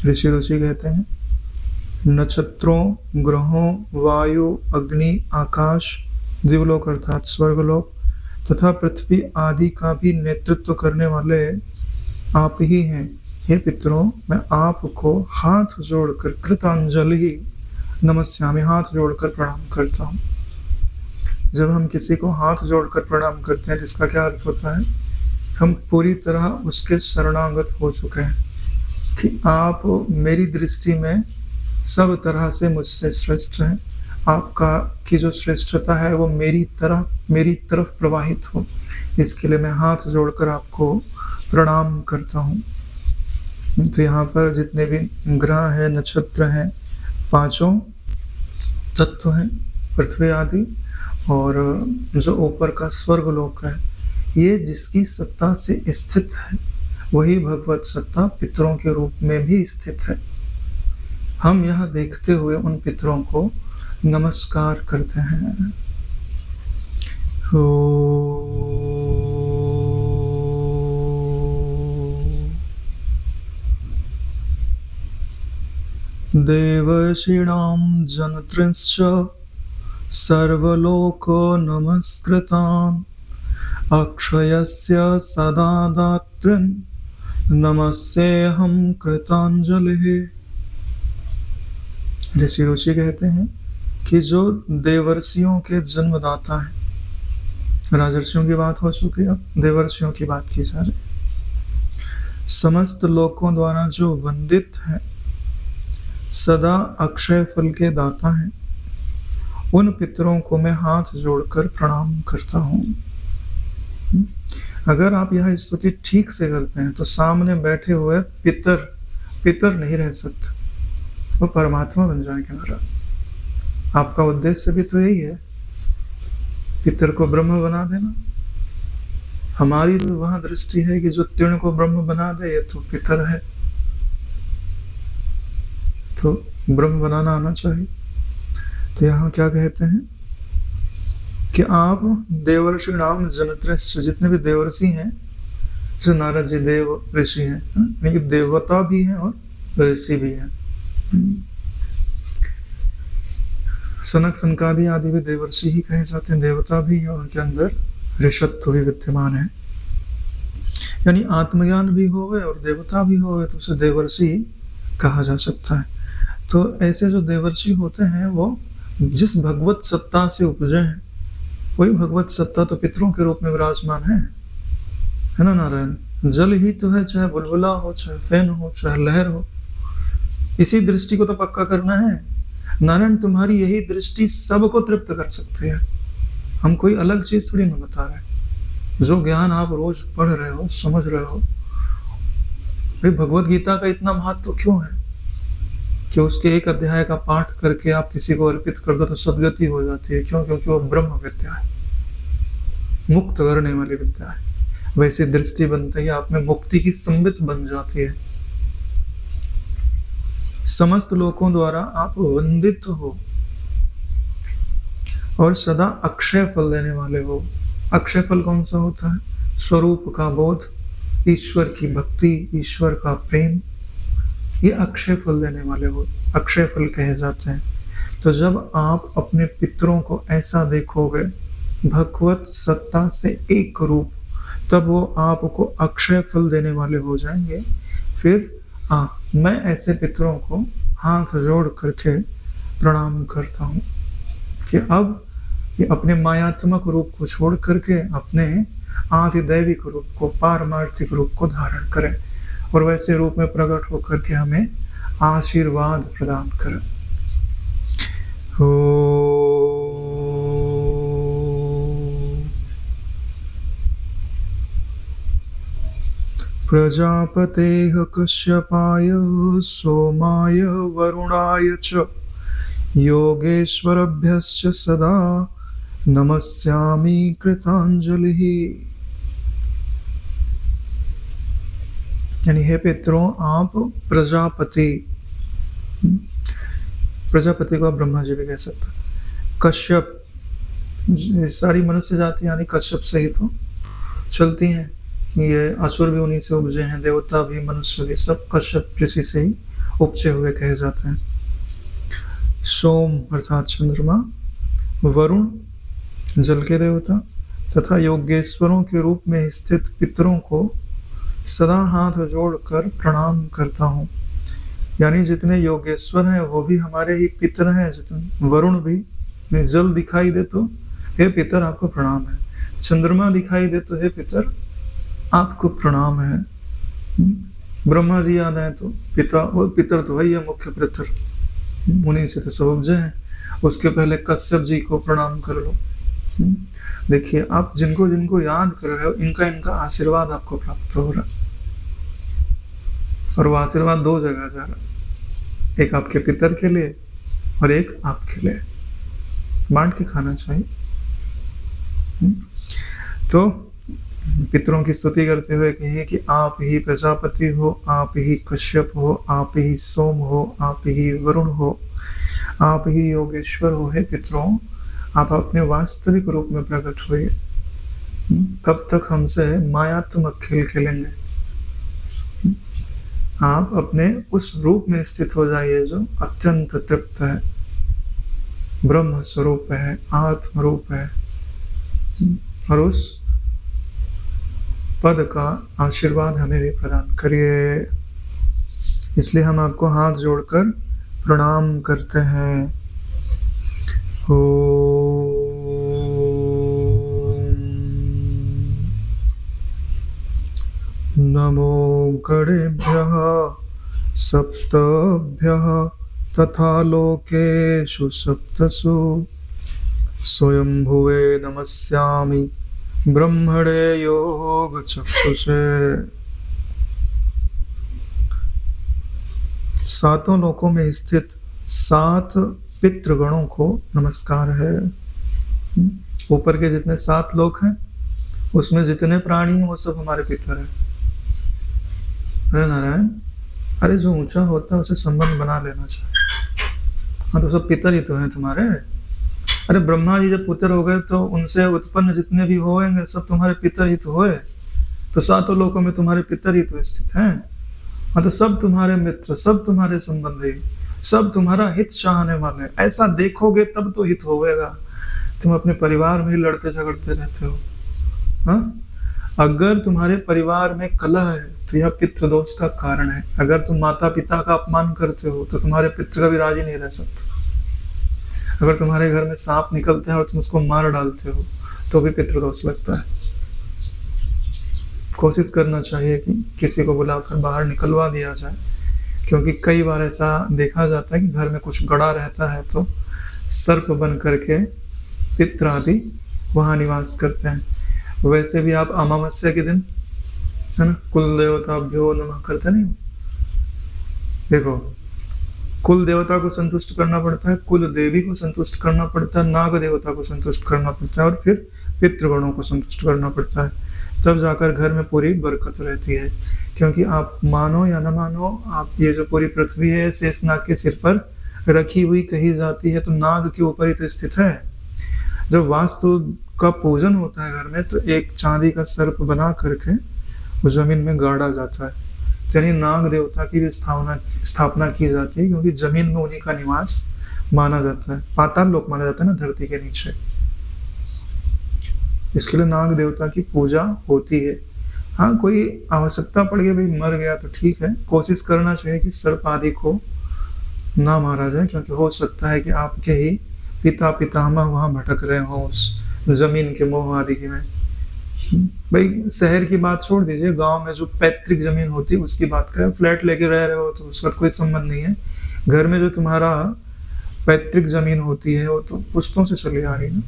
ऋषि रुचि कहते हैं, नक्षत्रों, ग्रहों, वायु, अग्नि, आकाश, दिवलोक अर्थात स्वर्गलोक तथा पृथ्वी आदि का भी नेतृत्व करने वाले आप ही हैं। हे पितरों, मैं आपको हाथ जोड़कर कृतांजलि नमस्यामि, हाथ जोड़कर प्रणाम करता हूँ। जब हम किसी को हाथ जोड़कर प्रणाम करते हैं, जिसका क्या अर्थ होता है, हम पूरी तरह उसके शरणागत हो चुके हैं कि आप मेरी दृष्टि में सब तरह से मुझसे श्रेष्ठ हैं। आपका की जो श्रेष्ठता है वो मेरी तरफ प्रवाहित हो, इसके लिए मैं हाथ जोड़कर आपको प्रणाम करता हूँ। तो यहाँ पर जितने भी ग्रह हैं, नक्षत्र हैं, पांचों तत्व हैं, पृथ्वी आदि, और जो ऊपर का स्वर्गलोक है, ये जिसकी सत्ता से स्थित है वही भगवत सत्ता पितरों के रूप में भी स्थित है। हम यह देखते हुए उन पितरों को नमस्कार करते हैं। देवर्षीणां जनत्रिंश्च सर्वलोको नमस्कृतान् अक्षयस्य सदा दातृन् नमस्येऽहं कृतांजलिः। ऋषि रुचि कहते हैं कि जो देवर्षियों के जन्मदाता हैं, राजर्षियों की बात हो चुकी है, अब देवर्षियों की बात की जा रही, समस्त लोकों द्वारा जो वंदित है, सदा अक्षय फल के दाता हैं, उन पितरों को मैं हाथ जोड़कर प्रणाम करता हूँ। अगर आप यह स्तुति ठीक से करते हैं तो सामने बैठे हुए पितर नहीं रह सकते, वो परमात्मा बन जाएंगे महाराज। आपका उद्देश्य भी तो यही है, पितर को ब्रह्म बना देना। हमारी तो वहां दृष्टि है कि जो तृण को ब्रह्म बना दे ये तो पितर है, तो ब्रह्म बनाना आना चाहिए। तो यहाँ क्या कहते हैं कि आप देवर्षि नाम जनत्रस्य, जितने भी देवर्षि हैं, जो नारद जी देव ऋषि हैं, यानी देवता भी हैं और ऋषि भी हैं। सनक सनकादि आदि भी देवर्षि ही कहे जाते हैं, देवता भी है, उनके अंदर ऋषत्व भी विद्यमान है। यानी आत्मज्ञान भी होवे और देवता भी होवे तो उसे देवर्षि कहा जा सकता है। तो ऐसे जो देवर्षि होते हैं वो जिस भगवत सत्ता से उपजे हैं, वही भगवत सत्ता तो पितरों के रूप में विराजमान है ना नारायण। जल ही तो है, चाहे बुलबुला हो, चाहे फैन हो, चाहे लहर हो, इसी दृष्टि को तो पक्का करना है। नारायण तुम्हारी यही दृष्टि सबको तृप्त कर सकती है, हम कोई अलग चीज थोड़ी ना बता रहे। जो ज्ञान आप रोज पढ़ रहे हो, समझ रहे हो, भाई भगवत गीता का इतना महत्व क्यों है कि उसके एक अध्याय का पाठ करके आप किसी को अर्पित कर दो तो सदगति हो जाती है। क्यों? क्योंकि वो ब्रह्म विद्या है, मुक्त करने वाली विद्या है। वैसी दृष्टि बनते ही आप में मुक्ति की संबित बन जाती है। समस्त लोकों द्वारा आप वंदित हो और सदा अक्षय फल देने वाले हो। अक्षय फल कौन सा होता है? स्वरूप का बोध, ईश्वर की भक्ति, ईश्वर का प्रेम, ये अक्षय फल देने वाले हो, अक्षय फल कहे जाते हैं। तो जब आप अपने पितरों को ऐसा देखोगे, भगवत सत्ता से एक रूप, तब वो आपको अक्षय फल देने वाले हो जाएंगे। फिर मैं ऐसे पितरों को हाथ जोड़ करके प्रणाम करता हूँ कि अब ये अपने मायात्मक रूप को छोड़ करके अपने आदिदैविक रूप को, पारमार्थिक रूप को धारण करें और वैसे रूप में प्रकट होकर के हमें आशीर्वाद प्रदान करें। प्रजापतेः कश्यपाय सोमाय वरुणाय च योगेश्वरभ्यश्च सदा नमस्यामि कृतांजलिः। यानी हे पितरों, आप प्रजापति, प्रजापति को आप ब्रह्मा जी भी कह सकते, कश्यप, सारी मनुष्य जाति यानी कश्यप से ही तो चलती हैं, ये असुर भी उन्हीं से उपजे हैं, देवता भी, मनुष्य भी, सब कश्यप ऋषि से ही उपजे हुए कहे जाते हैं। सोम अर्थात चंद्रमा, वरुण जल के देवता, तथा योगेश्वरों के रूप में स्थित पितरों को सदा हाथ जोड़कर प्रणाम करता हूँ। यानी जितने योगेश्वर हैं वो भी हमारे ही पितर हैं, जितने वरुण भी, जल दिखाई दे तो हे पितर आपको प्रणाम है, चंद्रमा दिखाई दे तो हे पितर आपको प्रणाम है, ब्रह्मा जी याद आए तो पिता, वो पितर तो वही है मुख्य पितर, उन्हीं से तो सब उपजे हैं। उसके पहले कश्यप जी को प्रणाम कर लो। देखिए आप जिनको जिनको याद कर रहे हो, इनका इनका आशीर्वाद आपको प्राप्त हो रहा है, और वो आशीर्वाद दो जगह जा रहा है, एक आपके पितर के लिए और एक आपके लिए, बांट के खाना चाहिए। तो पितरों की स्तुति करते हुए कहिए कि आप ही प्रजापति हो, आप ही कश्यप हो, आप ही सोम हो, आप ही वरुण हो, आप ही योगेश्वर हो। हे पितरों, आप अपने वास्तविक रूप में प्रकट हुए। कब तक हमसे मायात्मक खेल खेलेंगे? आप अपने उस रूप में स्थित हो जाइए जो अत्यंत तृप्त है, ब्रह्म स्वरूप है, आत्म रूप है, और उस पद का आशीर्वाद हमें भी प्रदान करिए। इसलिए हम आपको हाथ जोड़कर प्रणाम करते हैं। नमो गणेभ्यः सप्तभ्यः तथा लोकेषु सप्तसु स्वयंभुवे नमस्यामि ब्रह्मणे योग चक्षुषे। सातों लोकों में स्थित 7 पितृगणों को नमस्कार है। ऊपर के जितने 7 लोक हैं, उसमें जितने प्राणी हैं वो सब हमारे पितर हैं। अरे नारायण, अरे जो ऊंचा होता है उसे संबंध बना लेना चाहिए। हाँ, तो सब पितर ही तो हैं तुम्हारे। अरे ब्रह्मा जी जब पुत्र हो गए तो उनसे उत्पन्न जितने भी होंगे सब तुम्हारे पितर ही तो हुए, तो 7 लोकों में तुम्हारे पितर ही तो स्थित हैं। हाँ, तो सब तुम्हारे मित्र, सब तुम्हारे संबंधी, सब तुम्हारा हित चाहने वाले। ऐसा देखोगे तब तो हित होगा। तुम अपने परिवार में ही लड़ते झगड़ते रहते हो। हाँ, अगर तुम्हारे परिवार में कलह है तो यह पितृ दोष का कारण है। अगर तुम माता पिता का अपमान करते हो तो तुम्हारे पितृ का भी राजी नहीं रह सकता। अगर तुम्हारे घर में सांप निकलता है और तुम उसको मार डालते हो तो भी पितृदोष लगता है। कोशिश करना चाहिए कि किसी को बुलाकर बाहर निकलवा दिया जाए, क्योंकि कई बार ऐसा देखा जाता है कि घर में कुछ गड़ा रहता है तो सर्प बन करके पितृ आदि वहां निवास करते हैं। वैसे भी आप अमावस्या के दिन, है ना, कुल देवताभ्यो नमः करते नहीं? देखो, कुल देवता को संतुष्ट करना पड़ता है, कुल देवी को संतुष्ट करना पड़ता है, नाग देवता को संतुष्ट करना पड़ता है, और फिर पितृगणों को संतुष्ट करना पड़ता है। तब जाकर घर में पूरी बरकत रहती है। क्योंकि आप मानो या न मानो, आप ये जो पूरी पृथ्वी है शेषनाग के सिर पर रखी हुई कही जाती है, तो नाग के ऊपर ही तो स्थित है। जब वास्तु का पूजन होता है घर में तो एक चांदी का सर्प बना करके वो जमीन में गाड़ा जाता है, यानी नाग देवता की भी स्थापना की जाती है, क्योंकि जमीन में उन्हीं का निवास माना जाता है, पाताल लोक माना जाता है ना धरती के नीचे, इसके लिए नाग देवता की पूजा होती है। हाँ, कोई आवश्यकता पड़ गई, भाई मर गया तो ठीक है, कोशिश करना चाहिए कि सर्प आदि को ना मारा जाए, क्योंकि हो सकता है कि आपके ही पिता पितामह वहां भटक रहे हो उस जमीन के मोह आदि के में। भाई शहर की बात छोड़ दीजिए, गांव में जो पैतृक जमीन होती है उसकी बात करें, फ्लैट लेके रह रहे हो तो उसका कोई संबंध नहीं है। घर में जो तुम्हारा पैतृक जमीन होती है वो तो पुश्तों से चली आ रही है ना,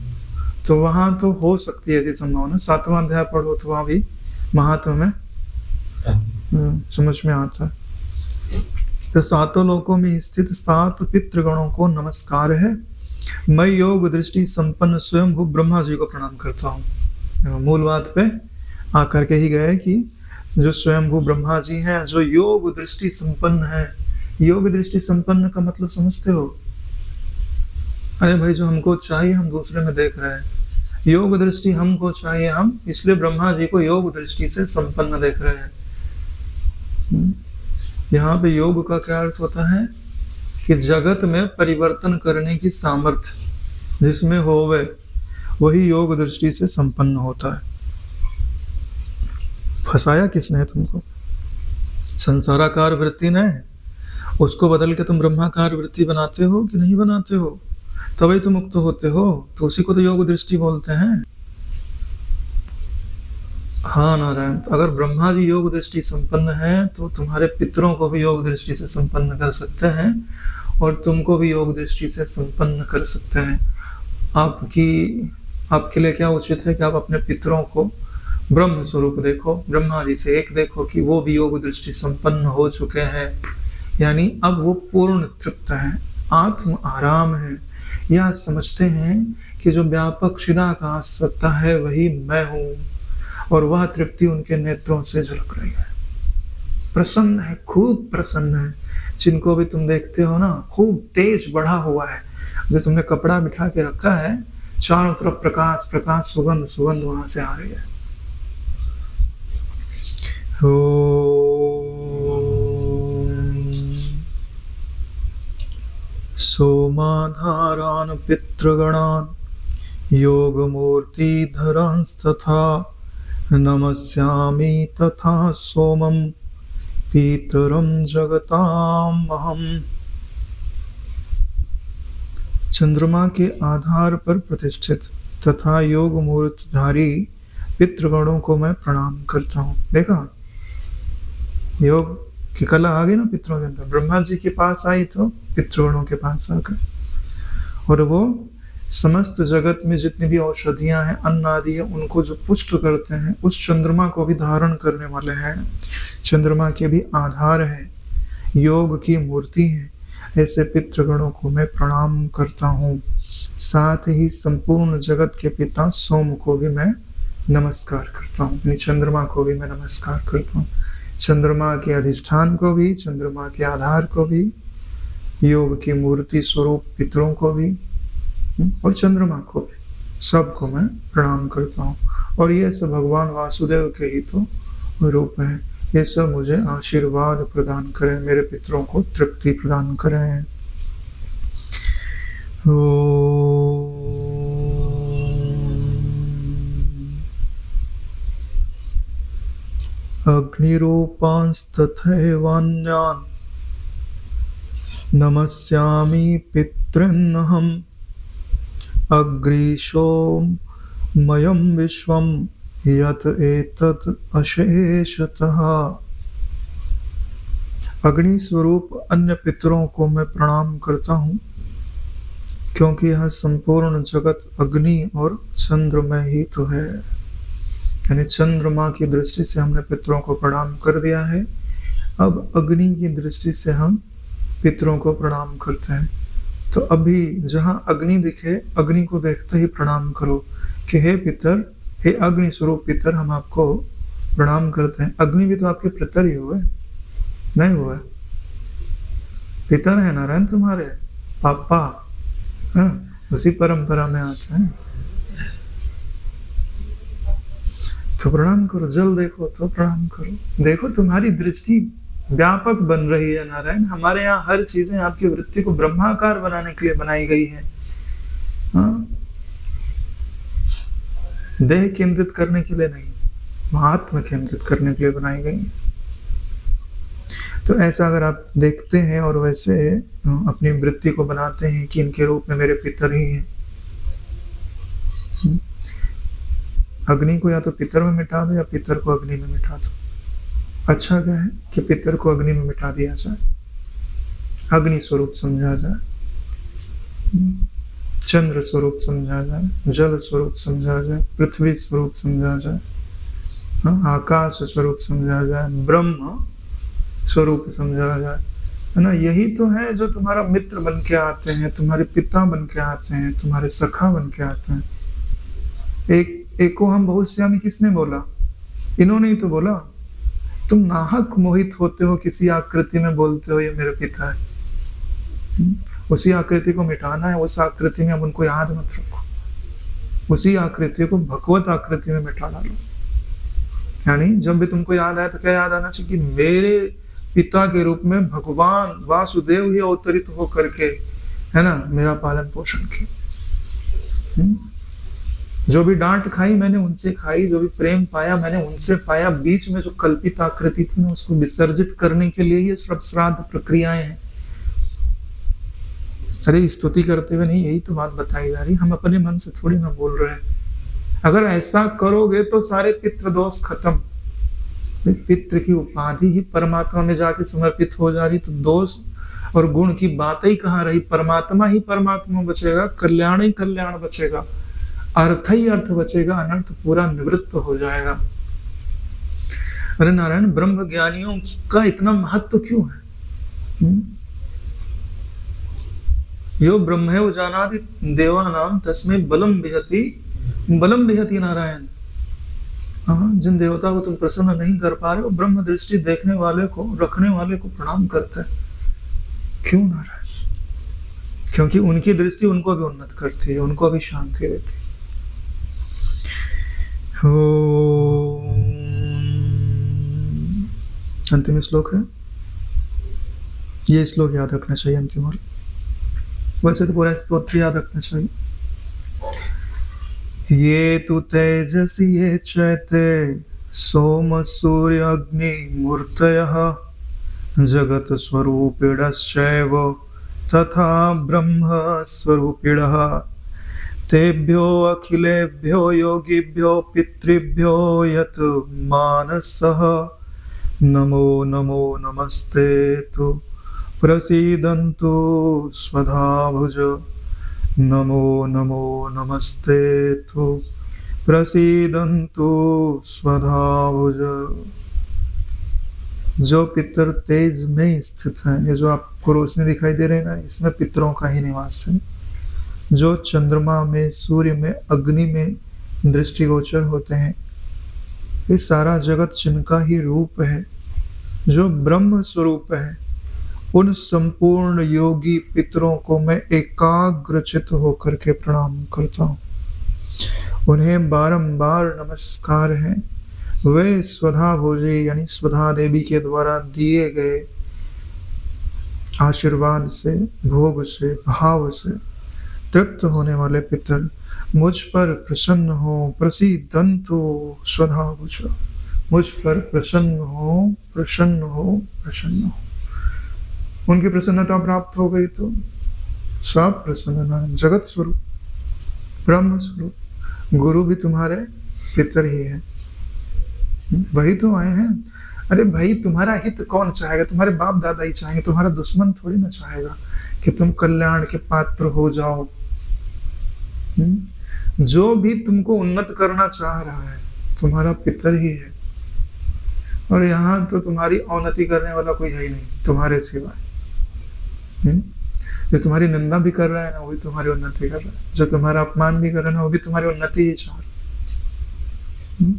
तो वहां तो हो सकती है ऐसी संभावना। 7वां अध्याय पढ़ो तो वहां भी महात्मा में समझ में आता है। तो सातों लोकों में स्थित 7 पितृगणों को नमस्कार है। मैं योग दृष्टि संपन्न स्वयं भू ब्रह्मा जी को प्रणाम करता हूँ। मूल बात पे आकर के ही गए कि जो स्वयं भू ब्रह्मा जी हैं, जो योग दृष्टि संपन्न है। योग दृष्टि संपन्न का मतलब समझते हो? अरे भाई, जो हमको चाहिए हम दूसरे में देख रहे हैं, योग दृष्टि हमको चाहिए, हम इसलिए ब्रह्मा जी को योग दृष्टि से संपन्न देख रहे हैं। यहाँ पे योग का क्या अर्थ होता है कि जगत में परिवर्तन करने की सामर्थ्य जिसमें होवे वही योग दृष्टि से संपन्न होता है। फंसाया किसने है तुमको? संसाराकार वृत्ति ने, उसको बदल के तुम ब्रह्माकार वृत्ति बनाते हो कि नहीं बनाते हो, तभी तो मुक्त होते हो। तो उसी को तो योग दृष्टि बोलते हैं। हाँ नारायण, तो अगर ब्रह्मा जी योग दृष्टि संपन्न है तो तुम्हारे पितरों को भी योग दृष्टि से संपन्न कर सकते हैं और तुमको भी योग दृष्टि से संपन्न कर सकते हैं। आपके लिए क्या उचित है कि आप अपने पितरों को ब्रह्म स्वरूप देखो, ब्रह्मा जी से एक देखो कि वो भी योग दृष्टि संपन्न हो चुके हैं, यानी अब वो पूर्ण तृप्त है, आत्म आराम है, या समझते हैं कि जो व्यापक चिदाकाश सत्ता है वही मैं हूँ, और वह तृप्ति उनके नेत्रों से झलक रही है। प्रसन्न है, खूब प्रसन्न है। जिनको भी तुम देखते हो ना, खूब तेज बढ़ा हुआ है, जो तुमने कपड़ा बिठा के रखा है, चारों तरफ प्रकाश प्रकाश, सुगंध सुगंध वहां से आ रही है। सोमाधारान् पितृगणान् योगमूर्तिधरांस्तथा नमस्यामि तथा सोमं पितरं जगताम् अहम्। चंद्रमा के आधार पर प्रतिष्ठित तथा योग मूर्तिधारी पितृगणों को मैं प्रणाम करता हूँ। देखा, योग की कला आ गई ना पितरों के अंदर। ब्रह्मा जी के पास आई तो पितृगणों के पास आकर, और वो समस्त जगत में जितनी भी औषधियां हैं, अन्न आदि है, उनको जो पुष्ट करते हैं, उस चंद्रमा को भी धारण करने वाले हैं, चंद्रमा के भी आधार है, योग की मूर्ति है। ऐसे पितृगणों को मैं प्रणाम करता हूँ। साथ ही संपूर्ण जगत के पिता सोम को भी मैं नमस्कार करता हूँ, यानी चंद्रमा को भी मैं नमस्कार करता हूँ। चंद्रमा के अधिष्ठान को भी, चंद्रमा के आधार को भी, योग की मूर्ति स्वरूप पितरों को भी और चंद्रमा को भी, सबको मैं प्रणाम करता हूँ। और ये सब भगवान वासुदेव के ही तो रूप है। ये सब मुझे आशीर्वाद प्रदान करें, मेरे पितरों को तृप्ति प्रदान करें। अग्निरूपांस्तथैवान्यान् नमस्यामि पितॄन्नहम् अग्रीशोमयं विश्वं यत् एतत् अशेषतः। अग्नि स्वरूप अन्य पितरों को मैं प्रणाम करता हूँ, क्योंकि यह संपूर्ण जगत अग्नि और चंद्रमय ही तो है। यानी चंद्रमा की दृष्टि से हमने पितरों को प्रणाम कर दिया है, अब अग्नि की दृष्टि से हम पितरों को प्रणाम करते हैं। तो अभी जहां अग्नि दिखे, अग्नि को देखते ही प्रणाम करो कि हे पितर, हे अग्नि स्वरूप पितर, हम आपको प्रणाम करते हैं। अग्नि भी तो आपके पितर ही हुए, नहीं हुआ? पितर है नारायण तुम्हारे पापा, हाँ, उसी परंपरा में आते हैं। तो प्रणाम करो, जल देखो तो प्रणाम करो। देखो तुम्हारी दृष्टि व्यापक बन रही है नारायण। हमारे यहाँ हर चीजें आपकी वृत्ति को ब्रह्माकार बनाने के लिए बनाई गई है। हाँ, देह केंद्रित करने के लिए नहीं, आत्म केंद्रित करने के लिए बनाई गई है। तो ऐसा अगर आप देखते हैं और वैसे अपनी वृत्ति को बनाते हैं कि इनके रूप में मेरे पितर ही हैं। अग्नि को या तो पितर में मिटा दो या पितर को अग्नि में मिटा दो। अच्छा क्या है कि पितर को अग्नि में मिटा दिया जाए, अग्नि स्वरूप समझा जाए, चंद्र स्वरूप समझा जाए, जल स्वरूप समझा जाए, पृथ्वी स्वरूप समझा जाए, आकाश स्वरूप समझा जाए, ब्रह्म स्वरूप समझा जाए, है ना। यही तो है जो तुम्हारा मित्र बन के आते हैं, तुम्हारे पिता बन के आते हैं, तुम्हारे सखा बन के आते हैं। एक को हम बहुश्यामी किसने बोला? इन्होंने ही तो बोला। तुम नाहक मोहित होते हो, किसी आकृति में बोलते हो ये मेरे पिता है। उसी आकृति को मिटाना है, उस आकृति में अब उनको याद मत रखो, उसी आकृति को भगवत आकृति में मिटा डालो। यानी जब भी तुमको याद आए तो क्या याद आना चाहिए कि मेरे पिता के रूप में भगवान वासुदेव ही अवतरित होकर के, है ना, मेरा पालन पोषण किया। जो भी डांट खाई मैंने उनसे खाई, जो भी प्रेम पाया मैंने उनसे पाया। बीच में जो कल्पित आकृति थी ना उसको विसर्जित करने के लिए ये सब श्राद्ध प्रक्रियाएं हैं। अरे स्तुति करते हुए नहीं, यही तो बात बताई जा रही, हम अपने मन से थोड़ी ना बोल रहे हैं। अगर ऐसा करोगे तो सारे पितृ दोष खत्म। पितृ की उपाधि ही परमात्मा में जाके समर्पित हो जा रही, तो दोष और गुण की बात ही कहाँ रही। परमात्मा ही परमात्मा बचेगा, कल्याण ही कल्याण बचेगा, अर्थ ही अर्थ बचेगा, अनर्थ पूरा निवृत्त हो जाएगा। अरे नारायण, ब्रह्म ज्ञानियों का इतना महत्व क्यों है? यो ब्रह्मेव जानाति देवानां तस्मै बलम विहति नारायण। हाँ, जिन देवता को तुम प्रसन्न नहीं कर पा रहे हो, ब्रह्म दृष्टि देखने वाले को, रखने वाले को प्रणाम करते हैं। क्यों नारायण? क्योंकि उनकी दृष्टि उनको भी उन्नत करती है, उनको भी शांति देती है। अंतिम श्लोक है, ये श्लोक याद रखना चाहिए अंतिम। और वैसे तो पूरा स्तोत्र याद रखना चाहिए। ये तु तेजसी ये चैते सोम सूर्य अग्नि मूर्तयः जगत स्वरूपिणश्चैव तथा ब्रह्म स्वरूपिणः तेभ्यो अखिलेभ्यो योगिभ्यो पितृभ्यो यत् मानसः नमो नमो नमस्ते तु प्रसीदन्तु स्वधाभुज नमो नमो नमस्ते तु प्रसीदन्तु स्वधाभुज। जो पितर तेज में स्थित है, ये जो आपको रोशनी दिखाई दे रही है ना, इसमें पितरों का ही निवास है। जो चंद्रमा में, सूर्य में, अग्नि में दृष्टिगोचर होते हैं, ये सारा जगत जिनका ही रूप है, जो ब्रह्म स्वरूप है, उन संपूर्ण योगी पितरों को मैं एकाग्रचित होकर के प्रणाम करता हूँ। उन्हें बारंबार नमस्कार है। वे स्वधा भोजी यानी स्वधा देवी के द्वारा दिए गए आशीर्वाद से, भोग से, भाव से तृप्त होने वाले पितर मुझ पर प्रसन्न हो, प्रसीदन्तु स्वधा भुज। मुझ पर प्रसन्न हो, प्रसन्न हो, प्रसन्न हो। उनकी प्रसन्नता प्राप्त हो गई तो सब प्रसन्न, जगत स्वरूप, ब्रह्म स्वरूप। गुरु भी तुम्हारे पितर ही है, वही तो आए हैं। अरे भाई, तुम्हारा हित कौन चाहेगा? तुम्हारे बाप दादा ही चाहेंगे, तुम्हारा दुश्मन थोड़ी ना चाहेगा कि तुम कल्याण के पात्र हो जाओ। जो भी तुमको उन्नत करना चाह रहा है तुम्हारा पितर ही है। और यहाँ तो तुम्हारी अवनति करने वाला कोई है ही नहीं तुम्हारे सिवा। जो तुम्हारी निंदा भी कर रहा है ना, वो भी तुम्हारी उन्नति कर रहा है। जो तुम्हारा अपमान भी कर रहा है ना, वो भी तुम्हारी उन्नति ही चाह रहा है।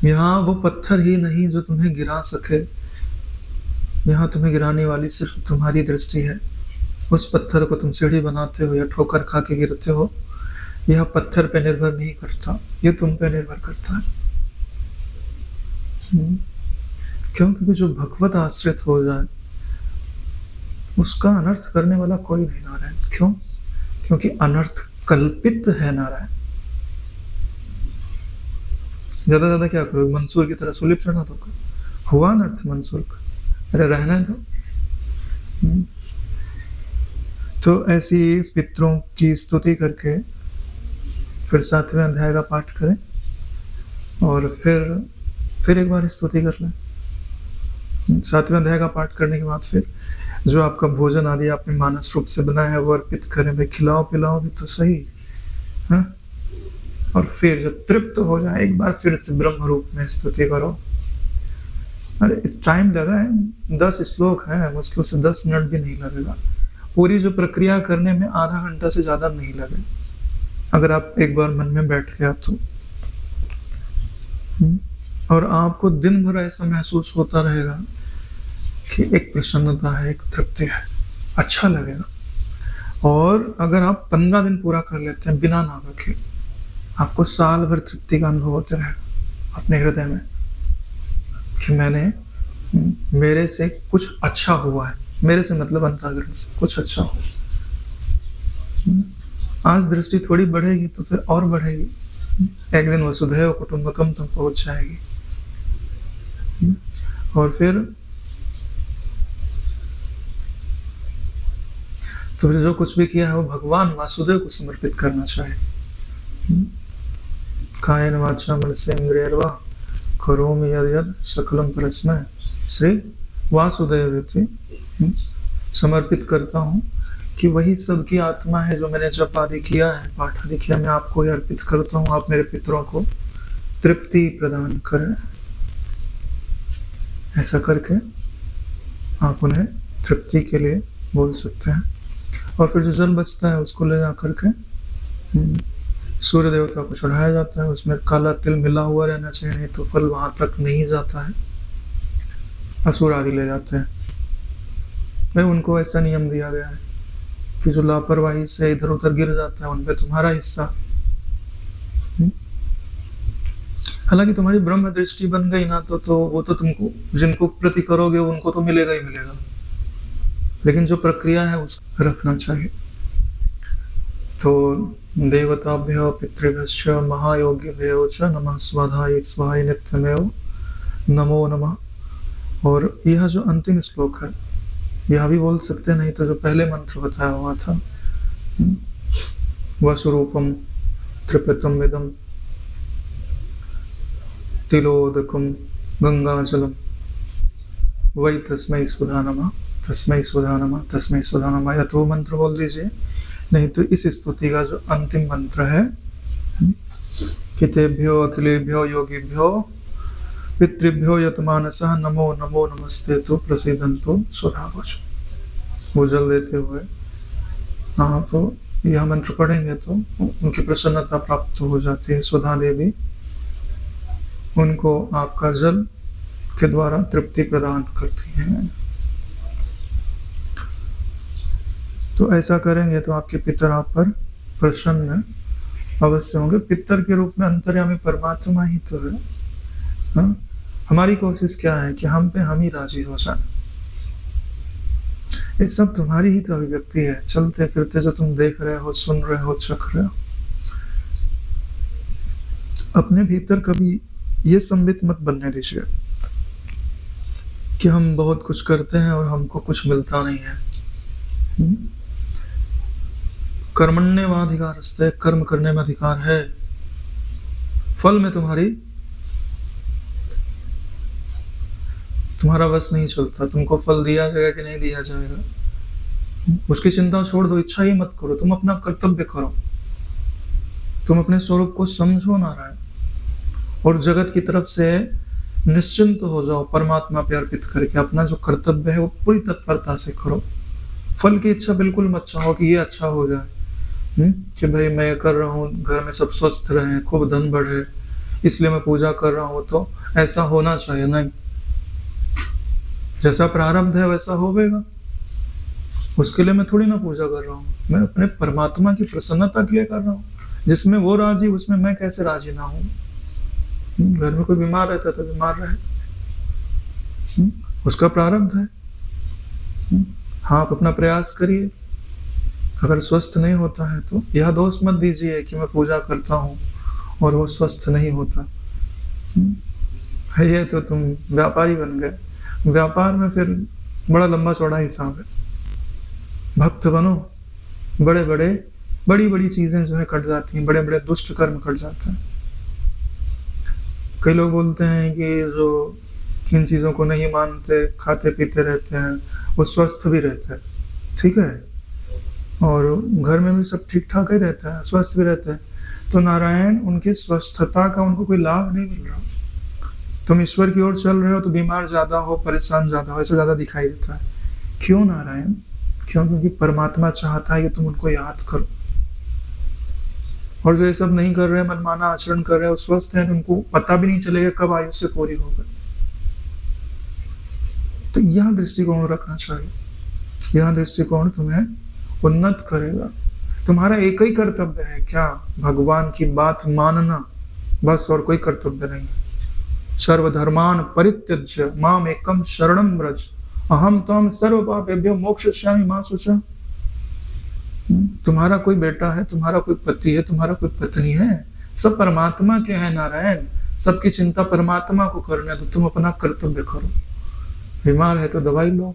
यहाँ वो पत्थर ही नहीं जो तुम्हें गिरा सके, यहाँ तुम्हें गिराने वाली सिर्फ तुम्हारी दृष्टि है। उस पत्थर को तुम सीढ़ी बनाते हो या ठोकर खा के गिरते हो, यह पत्थर पे निर्भर नहीं करता, ये तुम पे निर्भर करता है। क्यों? क्योंकि जो भगवत आश्रित हो जाए उसका अनर्थ करने वाला कोई नहीं नारायण। क्यों? क्योंकि अनर्थ कल्पित है नारायण। ज्यादा ज्यादा क्या करोगे? मंसूर की तरह सुलिप चढ़ा दो, हुआ अनर्थ मंसूर का, अरे रहने दो। तो ऐसी पितरों की स्तुति करके फिर 7वें अध्याय का पाठ करें और फिर एक बार स्तुति कर लें। 7वें अध्याय का पाठ करने के बाद फिर जो आपका भोजन आदि आपने मानस रूप से बनाया है वो अर्पित करें। भाई खिलाओ पिलाओ भी तो सही, हाँ? और फिर जब तृप्त हो जाए एक बार फिर से ब्रह्म रूप में स्तुति करो। अरे टाइम लगा है, 10 श्लोक है, मुश्किल से 10 मिनट भी नहीं लगेगा। पूरी जो प्रक्रिया करने में आधा घंटा से ज्यादा नहीं लगे, अगर आप एक बार मन में बैठ गया तो। और आपको दिन भर ऐसा महसूस होता रहेगा कि एक प्रसन्नता है, एक तृप्ति है, अच्छा लगेगा। और अगर आप 15 दिन पूरा कर लेते हैं बिना नाम रखे, आपको साल भर तृप्ति का अनुभव होते रहेगा अपने हृदय में कि मेरे से कुछ अच्छा हुआ है। मेरे से मतलब अंतःकरण से कुछ अच्छा हो। आज दृष्टि थोड़ी बढ़ेगी तो फिर और बढ़ेगी, एक दिन वसुधैव कुटुंबकम तक पहुंच जाएगी। और फिर तो जो कुछ भी किया है वो भगवान वासुदेव को समर्पित करना चाहिए। कायेन वाचा मनसेन्द्रियर्वा करोमि यद्यद् सकलं परस्मै श्री वासुदेव समर्पित करता हूँ कि वही सबकी आत्मा है जो मैंने जप आदि किया है, पाठ आदि किया, मैं आपको ही अर्पित करता हूँ। आप मेरे पितरों को तृप्ति प्रदान करें। ऐसा करके आप उन्हें तृप्ति के लिए बोल सकते हैं। और फिर जो जल बचता है उसको ले जा करके सूर्य देवता को चढ़ाया जाता है। उसमें काला तिल मिला हुआ रहना चाहिए, नहीं तो फल वहां तक नहीं जाता है। असुर आदि ले जाते हैं। भाई उनको ऐसा नियम दिया गया है कि जो लापरवाही से इधर उधर गिर जाता है उन पे तुम्हारा हिस्सा। हालांकि तुम्हारी ब्रह्म दृष्टि बन गई ना तो वो तो तुमको जिनको प्रति करोगे उनको तो मिलेगा ही मिलेगा, लेकिन जो प्रक्रिया है उसको रखना चाहिए। तो देवताभ्यो पितृभ्यश्च महायोगिभ्यो च नमः स्वधाय स्वाहाय नित्यमेव नमो नमः। और यह जो अंतिम श्लोक है यह भी बोल सकते, नहीं तो जो पहले मंत्र बताया हुआ था वसुरूपम त्रिपितम इदम तिलोदकम गंगाजलम वै तस्मै सुधा नमः तस्मै सुधा नमः तस्मै सुधा नमः, या तो मंत्र बोल दीजिए, नहीं तो इस स्तुति का जो अंतिम मंत्र है कितेभ्यो अखिलेभ्यो योगिभ्यो पितृभ्यो यतमानसः नमो नमो नमस्ते तो प्रसीदन्तु सुधावच। वो जल देते हुए आप यह मंत्र पढ़ेंगे तो उनकी प्रसन्नता प्राप्त हो जाती है। सुधा देवी उनको आपका जल के द्वारा तृप्ति प्रदान करती हैं। तो ऐसा करेंगे तो आपके पितर आप पर प्रसन्न अवश्य होंगे। पितर के रूप में अंतर्यामी परमात्मा ही तो है। हाँ? हमारी कोशिश क्या है कि हम पे हम ही राजी हो जाए। ये सब तुम्हारी ही तो अभिव्यक्ति है, चलते फिरते जो तुम देख रहे हो, सुन रहे हो, चख रहे हो। अपने भीतर कभी ये संबित मत बनने दीजिए कि हम बहुत कुछ करते हैं और हमको कुछ मिलता नहीं है। कर्मण्येवाधिकार अस्ते, कर्म करने में अधिकार है, फल में तुम्हारा बस नहीं चलता। तुमको फल दिया जाएगा कि नहीं दिया जाएगा उसकी चिंता छोड़ दो, इच्छा ही मत करो, तुम अपना कर्तव्य करो, तुम अपने स्वरूप को समझो नारायण, और जगत की तरफ से निश्चिंत हो जाओ परमात्मा पे अर्पित करके। अपना जो कर्तव्य है वो पूरी तत्परता से करो। फल की इच्छा बिल्कुल मत चाहो कि ये अच्छा हो जाए, कि भाई मैं कर रहा हूँ घर में सब स्वस्थ रहे, खूब धन बढ़े, इसलिए मैं पूजा कर रहा हूँ तो ऐसा होना चाहिए। नहीं, जैसा प्रारब्ध है वैसा होगा। उसके लिए मैं थोड़ी ना पूजा कर रहा हूँ, मैं अपने परमात्मा की प्रसन्नता के लिए कर रहा हूँ। जिसमें वो राजी उसमें मैं कैसे राजी ना हूँ? घर में कोई बीमार रहता है तो बीमार रहे, उसका प्रारब्ध है। हाँ, आप अपना प्रयास करिए, अगर स्वस्थ नहीं होता है तो यह दोष मत दीजिए कि मैं पूजा करता हूँ और वो स्वस्थ नहीं होता है। ये तो तुम व्यापारी बन गए। व्यापार में फिर बड़ा लंबा चौड़ा हिसाब है। भक्त बनो, बड़े बड़े बड़ी बड़ी चीजें जो है कट जाती हैं, बड़े बड़े दुष्ट कर्म कट जाते हैं। कई लोग बोलते हैं कि जो इन चीजों को नहीं मानते, खाते पीते रहते हैं, वो स्वस्थ भी रहते हैं, ठीक है, और घर में भी सब ठीक ठाक ही रहता है, स्वस्थ भी रहता है। तो नारायण उनकी स्वस्थता का उनको कोई लाभ नहीं मिल रहा। तुम ईश्वर की ओर चल रहे हो तो बीमार ज्यादा हो, परेशान ज्यादा हो, ऐसा ज्यादा दिखाई देता है। क्यों नारायण? क्यों? क्योंकि परमात्मा चाहता है कि तुम उनको याद करो। और जो ये सब नहीं कर रहे, मनमाना आचरण कर रहे हो, स्वस्थ हैं, तो उनको पता भी नहीं चलेगा कब आयु से पूरी हो गई। तो यह दृष्टिकोण रखना चाहिए। यह दृष्टिकोण तुम्हें उन्नत करेगा। तुम्हारा एक ही कर्तव्य है क्या? भगवान की बात मानना, बस, और कोई कर्तव्य नहीं। सर्वधर्मान परित्यज्य माम एकम शरणम व्रज अहम त्वं सर्व पापेभ्यो मोक्षयिष्यामि मा शुचः। तुम्हारा कोई बेटा है, तुम्हारा कोई पति है, तुम्हारा कोई पत्नी है, सब परमात्मा के हैं नारायण। सबकी चिंता परमात्मा को करना है, तो तुम अपना कर्तव्य करो। बीमार है तो दवाई लो,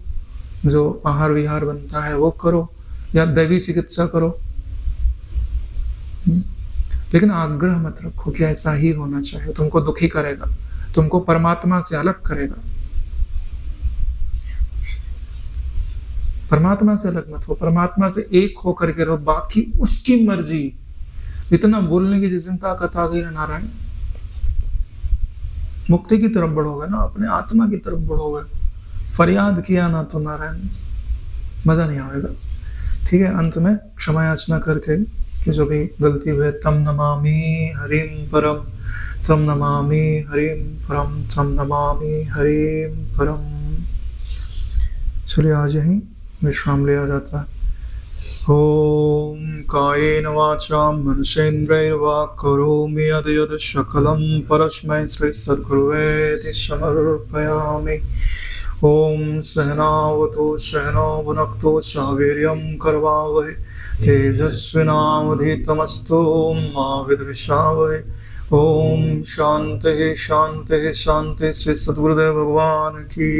जो आहार विहार बनता है वो करो, या दैवी चिकित्सा करो, लेकिन आग्रह मत रखो कि ऐसा ही होना चाहिए। तुमको दुखी करेगा, तुमको परमात्मा से अलग करेगा। परमात्मा से अलग मत हो, परमात्मा से एक होकर के रहो, बाकी उसकी मर्जी। इतना बोलने की जिस दिन ताकत आ गई ना नारायण, मुक्ति की तरफ बढ़ोगे ना, अपने आत्मा की तरफ बढ़ोगे। फरियाद किया ना तो नारायण मजा नहीं आएगा। ठीक है, अंत में क्षमा याचना करके कि जो भी गलती हुई, तम नमामि हरिम परम, तम नमामि हरिम परम, तम नमामि हरिम परम। चलिए आज यहीं विश्राम लिया जाता है। ओम कायेन वाचा मनसेन्द्रियर्वा करोमि यद्यत् सकलं परस्मै श्री सद्गुरुवे समर्पयामि। ओम सहनावतु सहनौ भुनक्तु सह वीर्यं करवावहै तेजस्विनावधीतमस्तु मा विद्विषावहै। ओम शांति शांति शांति। श्री सद्गुरुदेव भगवान की।